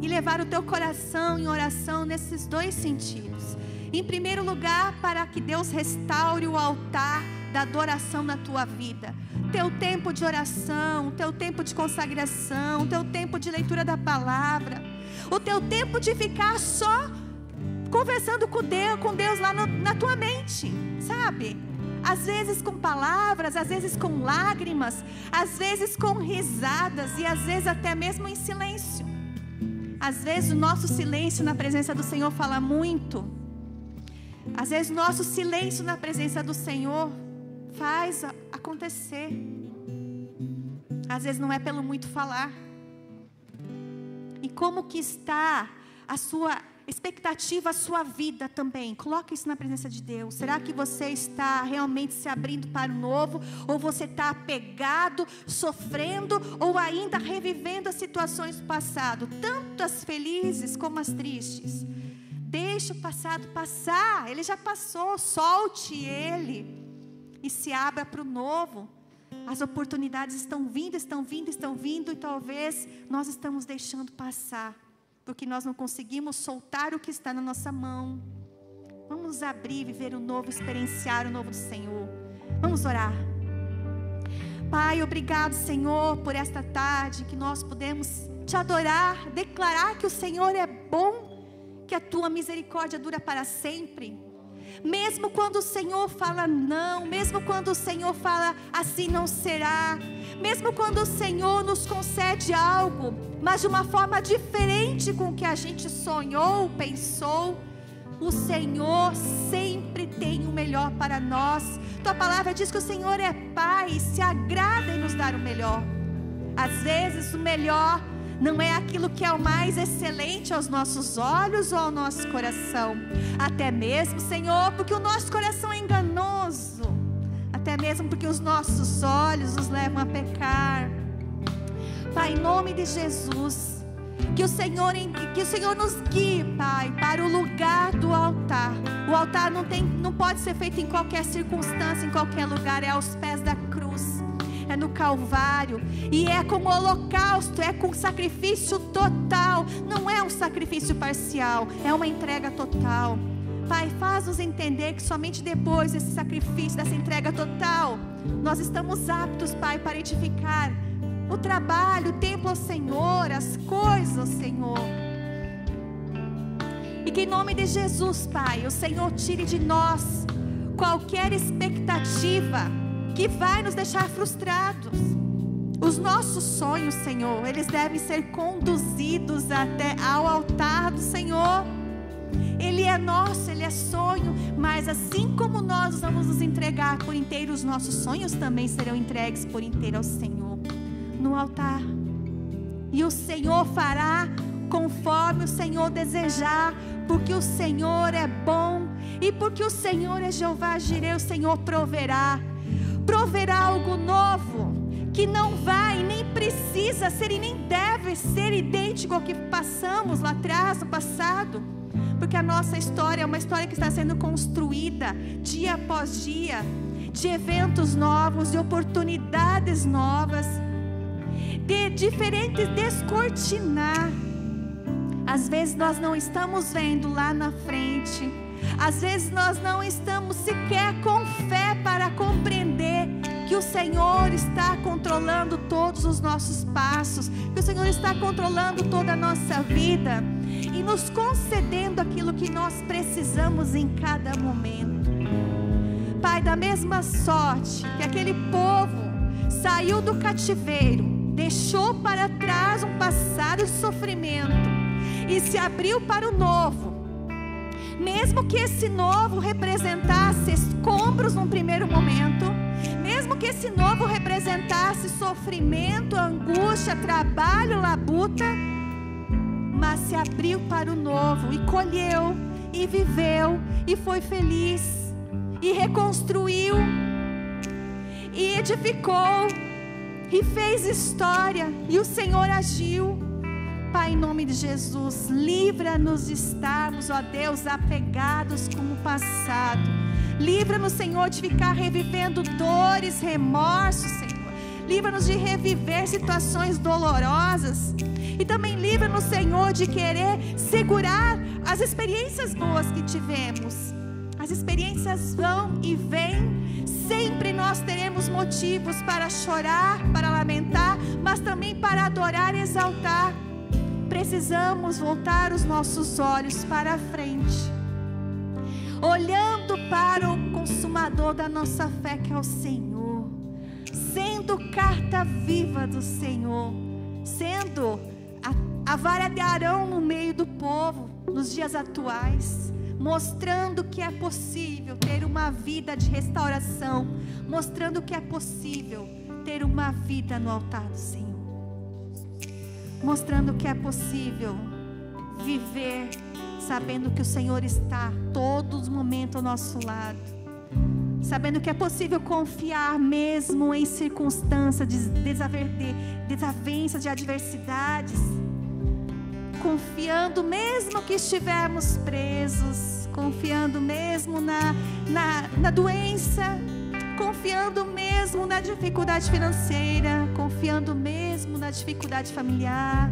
Speaker 2: e levar o teu coração em oração nesses dois sentidos. Em primeiro lugar, para que Deus restaure o altar da adoração na tua vida. Teu tempo de oração, teu tempo de consagração, teu tempo de leitura da palavra, o teu tempo de ficar só conversando com Deus lá na tua mente, sabe? Às vezes com palavras, às vezes com lágrimas, às vezes com risadas e às vezes até mesmo em silêncio. Às vezes o nosso silêncio na presença do Senhor fala muito. Às vezes o nosso silêncio na presença do Senhor faz acontecer. Às vezes não é pelo muito falar. E como que está a sua expectativa, a sua vida também? Coloque isso na presença de Deus. Será que você está realmente se abrindo para o novo? Ou você está apegado, sofrendo, ou ainda revivendo as situações do passado, tanto as felizes como as tristes? Deixe o passado passar, ele já passou. Solte ele e se abra para o novo. As oportunidades estão vindo, e talvez nós estamos deixando passar. porque nós não conseguimos soltar o que está na nossa mão. Vamos nos abrir, viver o novo, experienciar o novo do Senhor. Vamos orar. Pai, obrigado, Senhor, por esta tarde que nós podemos te adorar, declarar que o Senhor é bom, que a tua misericórdia dura para sempre. Mesmo quando o Senhor fala não, mesmo quando o Senhor fala assim não será, mesmo quando o Senhor nos concede algo, mas de uma forma diferente com o que a gente sonhou, pensou, o Senhor sempre tem o melhor para nós. Tua palavra diz que o Senhor é Pai e se agrada em nos dar o melhor. Às vezes o melhor não é aquilo que é o mais excelente aos nossos olhos ou ao nosso coração. Até mesmo, Senhor, porque o nosso coração é enganoso. Até mesmo porque os nossos olhos nos levam a pecar. Pai, em nome de Jesus, que o Senhor nos guie, Pai, para o lugar do altar. O altar não pode ser feito em qualquer circunstância, em qualquer lugar. É aos pés da cruz, é no Calvário, e é com o holocausto, é com sacrifício total. Não é um sacrifício parcial, é uma entrega total. Pai, faz-nos entender que somente depois desse sacrifício, dessa entrega total, nós estamos aptos, Pai, para edificar o trabalho, o templo ao Senhor, as coisas ao Senhor. E que em nome de Jesus, Pai, o Senhor tire de nós qualquer expectativa que vai nos deixar frustrados. Os nossos sonhos, Senhor, eles devem ser conduzidos até ao altar do Senhor. Ele é nosso, Ele é sonho, mas assim como nós vamos nos entregar por inteiro, os nossos sonhos também serão entregues por inteiro ao Senhor, no altar. E o Senhor fará conforme o Senhor desejar, porque o Senhor é bom, e porque o Senhor é Jeová Jireh, o Senhor proverá algo novo, que não vai, nem precisa ser e nem deve ser idêntico ao que passamos lá atrás, no passado, porque a nossa história é uma história que está sendo construída dia após dia, de eventos novos, de oportunidades novas, de diferentes descortinar. Às vezes nós não estamos vendo lá na frente, às vezes nós não estamos sequer com fé para compreender que o Senhor está controlando todos os nossos passos, que o Senhor está controlando toda a nossa vida e nos concedendo aquilo que nós precisamos em cada momento. Pai, da mesma sorte que aquele povo saiu do cativeiro, deixou para trás um passado de sofrimento e se abriu para o novo, mesmo que esse novo representasse escombros num primeiro momento, mesmo que esse novo representasse sofrimento, angústia, trabalho, labuta, mas se abriu para o novo e colheu, e viveu, e foi feliz, e reconstruiu, e edificou, e fez história, e o Senhor agiu. Pai, em nome de Jesus, livra-nos de estarmos, ó Deus, apegados com o passado. Livra-nos, Senhor, de ficar revivendo dores, remorsos, Senhor. Livra-nos de reviver situações dolorosas. E também livra-nos, Senhor, de querer segurar as experiências boas que tivemos. As experiências vão e vêm. Sempre nós teremos motivos para chorar, para lamentar, mas também para adorar e exaltar. Precisamos voltar os nossos olhos para a frente, olhando para o consumador da nossa fé, que é o Senhor, sendo carta viva do Senhor, sendo a vara de Arão no meio do povo, nos dias atuais, mostrando que é possível ter uma vida de restauração, mostrando que é possível ter uma vida no altar do Senhor, mostrando que é possível viver sabendo que o Senhor está todos os momentos ao nosso lado, sabendo que é possível confiar mesmo em circunstâncias de desavenças, de adversidades, confiando mesmo que estivermos presos, confiando mesmo na doença, confiando mesmo na dificuldade financeira, confiando mesmo na dificuldade familiar,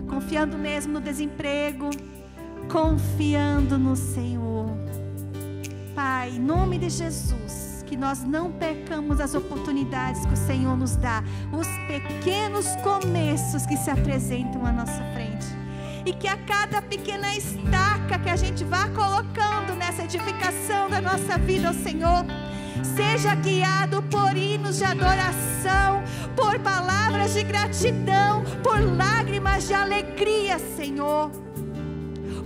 Speaker 2: confiando mesmo no desemprego, confiando no Senhor. Pai, em nome de Jesus, que nós não percamos as oportunidades que o Senhor nos dá, os pequenos começos que se apresentam à nossa frente. E que a cada pequena estaca que a gente vá colocando nessa edificação da nossa vida ao Senhor, seja guiado por hinos de adoração, por palavras de gratidão, por lágrimas de alegria, Senhor,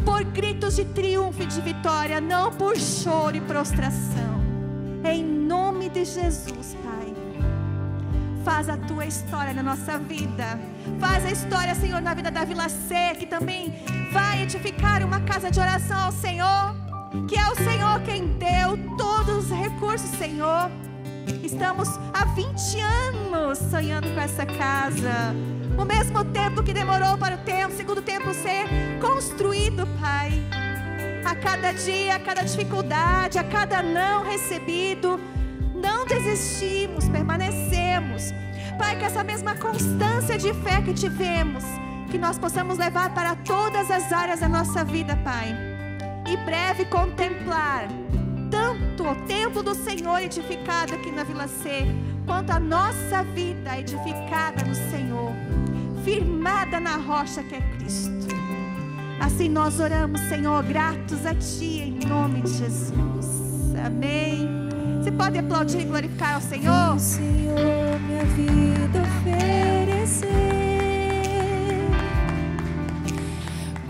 Speaker 2: por gritos de triunfo e de vitória, não por choro e prostração. Em nome de Jesus, Pai, faz a tua história na nossa vida. Faz a história, Senhor, na vida da Vila C, que também vai edificar uma casa de oração ao Senhor, que é o Senhor quem deu todos os recursos, Senhor. Estamos há 20 anos sonhando com essa casa. O mesmo tempo que demorou para o segundo templo ser construído, Pai. A cada dia, a cada dificuldade, a cada não recebido, não desistimos, permanecemos. Pai, que essa mesma constância de fé que tivemos, que nós possamos levar para todas as áreas da nossa vida, Pai. E breve contemplar tanto o templo do Senhor edificado aqui na Vila C, quanto a nossa vida edificada no Senhor, firmada na rocha que é Cristo. Assim nós oramos, Senhor, gratos a Ti, em nome de Jesus. Amém. Você pode aplaudir e glorificar ao Senhor?
Speaker 1: O Senhor, minha vida oferecer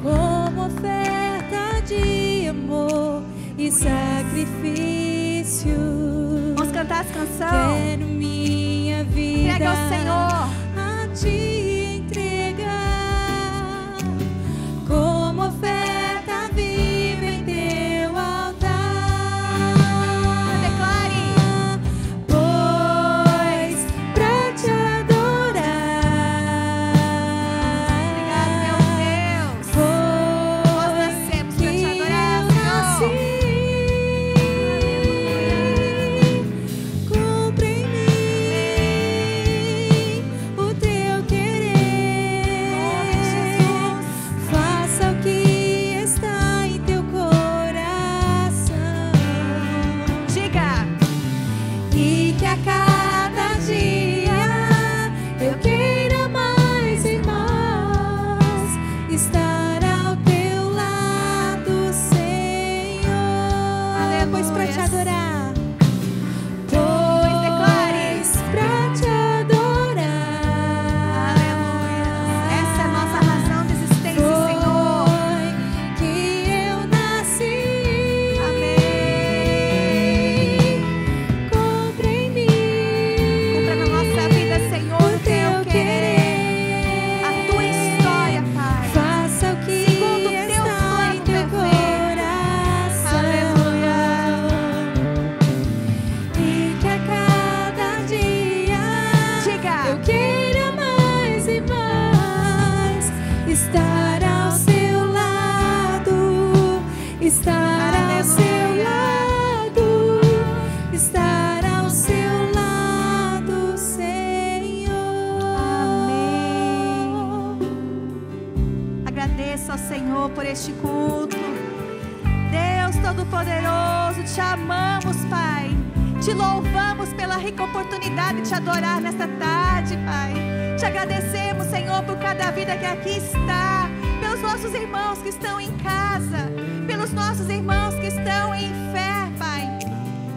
Speaker 1: como oferta de amor e sacrifício.
Speaker 2: Vamos cantar essa canção.
Speaker 1: Quero minha vida
Speaker 2: entrega ao Senhor,
Speaker 1: a Ti entregar como oferta viva em Teu altar.
Speaker 2: declare.
Speaker 1: Pois pra Te adorar,
Speaker 2: Obrigado, meu Deus. Nós nascemos para Te adorar, Senhor.
Speaker 1: cumpre em mim o Teu querer. Faça o que está em Teu coração.
Speaker 2: Diga.
Speaker 1: E que a cada dia eu queira mais e mais estar ao Teu lado, Senhor.
Speaker 2: Aleluia.
Speaker 1: Pois pra Te adorar,
Speaker 2: Pois declare.
Speaker 1: pois pra Te adorar.
Speaker 2: Aleluia. Essa é a nossa razão de existência, Senhor.
Speaker 1: Foi que eu nasci.
Speaker 2: Amém.
Speaker 1: Cumpre em mim
Speaker 2: Cumpra na nossa vida, Senhor, o
Speaker 1: o
Speaker 2: Teu
Speaker 1: Teu
Speaker 2: querer. A
Speaker 1: querer.
Speaker 2: Tua história, Pai.
Speaker 1: Faça o que
Speaker 2: Segundo o Teu
Speaker 1: está em
Speaker 2: plano
Speaker 1: Teu coração.
Speaker 2: Aleluia.
Speaker 1: E que a cada dia
Speaker 2: Diga.
Speaker 1: eu queira mais e mais estar ao Seu lado, estar ao Seu lado, estar ao Seu lado, Senhor.
Speaker 2: Amém. Agradeço ao Senhor por este culto. Deus Todo-Poderoso, Te amamos, Pai. Te louvamos pela rica oportunidade de Te adorar nesta tarde, Pai. Te agradecemos, Senhor, por cada vida que aqui está, pelos nossos irmãos que estão em casa, pelos nossos irmãos que estão em fé, Pai,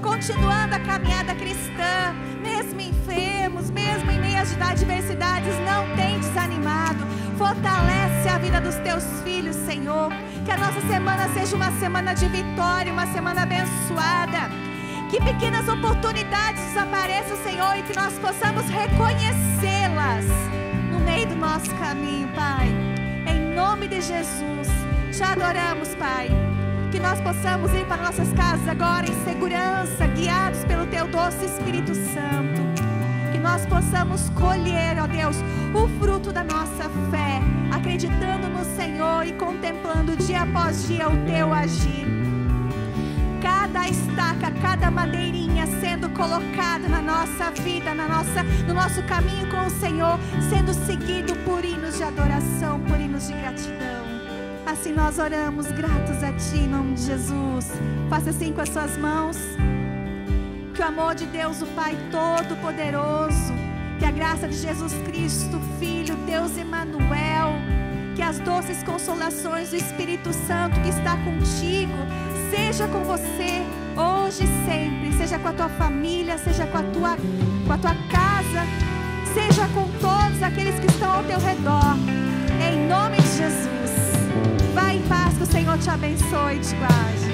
Speaker 2: continuando a caminhada cristã, mesmo enfermos, mesmo em meio às adversidades, não tem desanimado. Fortalece a vida dos Teus filhos, Senhor. Que a nossa semana seja uma semana de vitória, uma semana abençoada. Que pequenas oportunidades nos apareçam, Senhor, e que nós possamos reconhecê-las no meio do nosso caminho, Pai. Em nome de Jesus, Te adoramos, Pai. Que nós possamos ir para nossas casas agora em segurança, guiados pelo Teu doce Espírito Santo. Que nós possamos colher, ó Deus, o fruto da nossa fé, acreditando no Senhor e contemplando dia após dia o Teu agir. Cada estaca, cada madeirinha sendo colocado na nossa vida, no nosso caminho com o Senhor, sendo seguido por hinos de adoração, por hinos de gratidão. Assim nós oramos, gratos a Ti, em nome de Jesus. Faça assim com as suas mãos. Que o amor de Deus, o Pai Todo-Poderoso, que a graça de Jesus Cristo, Filho, Deus Emanuel, que as doces consolações do Espírito Santo que está contigo, seja com você, hoje e sempre, seja com a tua família, seja com a tua casa, seja com todos aqueles que estão ao teu redor, em nome de Jesus. Vai em paz, que o Senhor te abençoe e te guarde.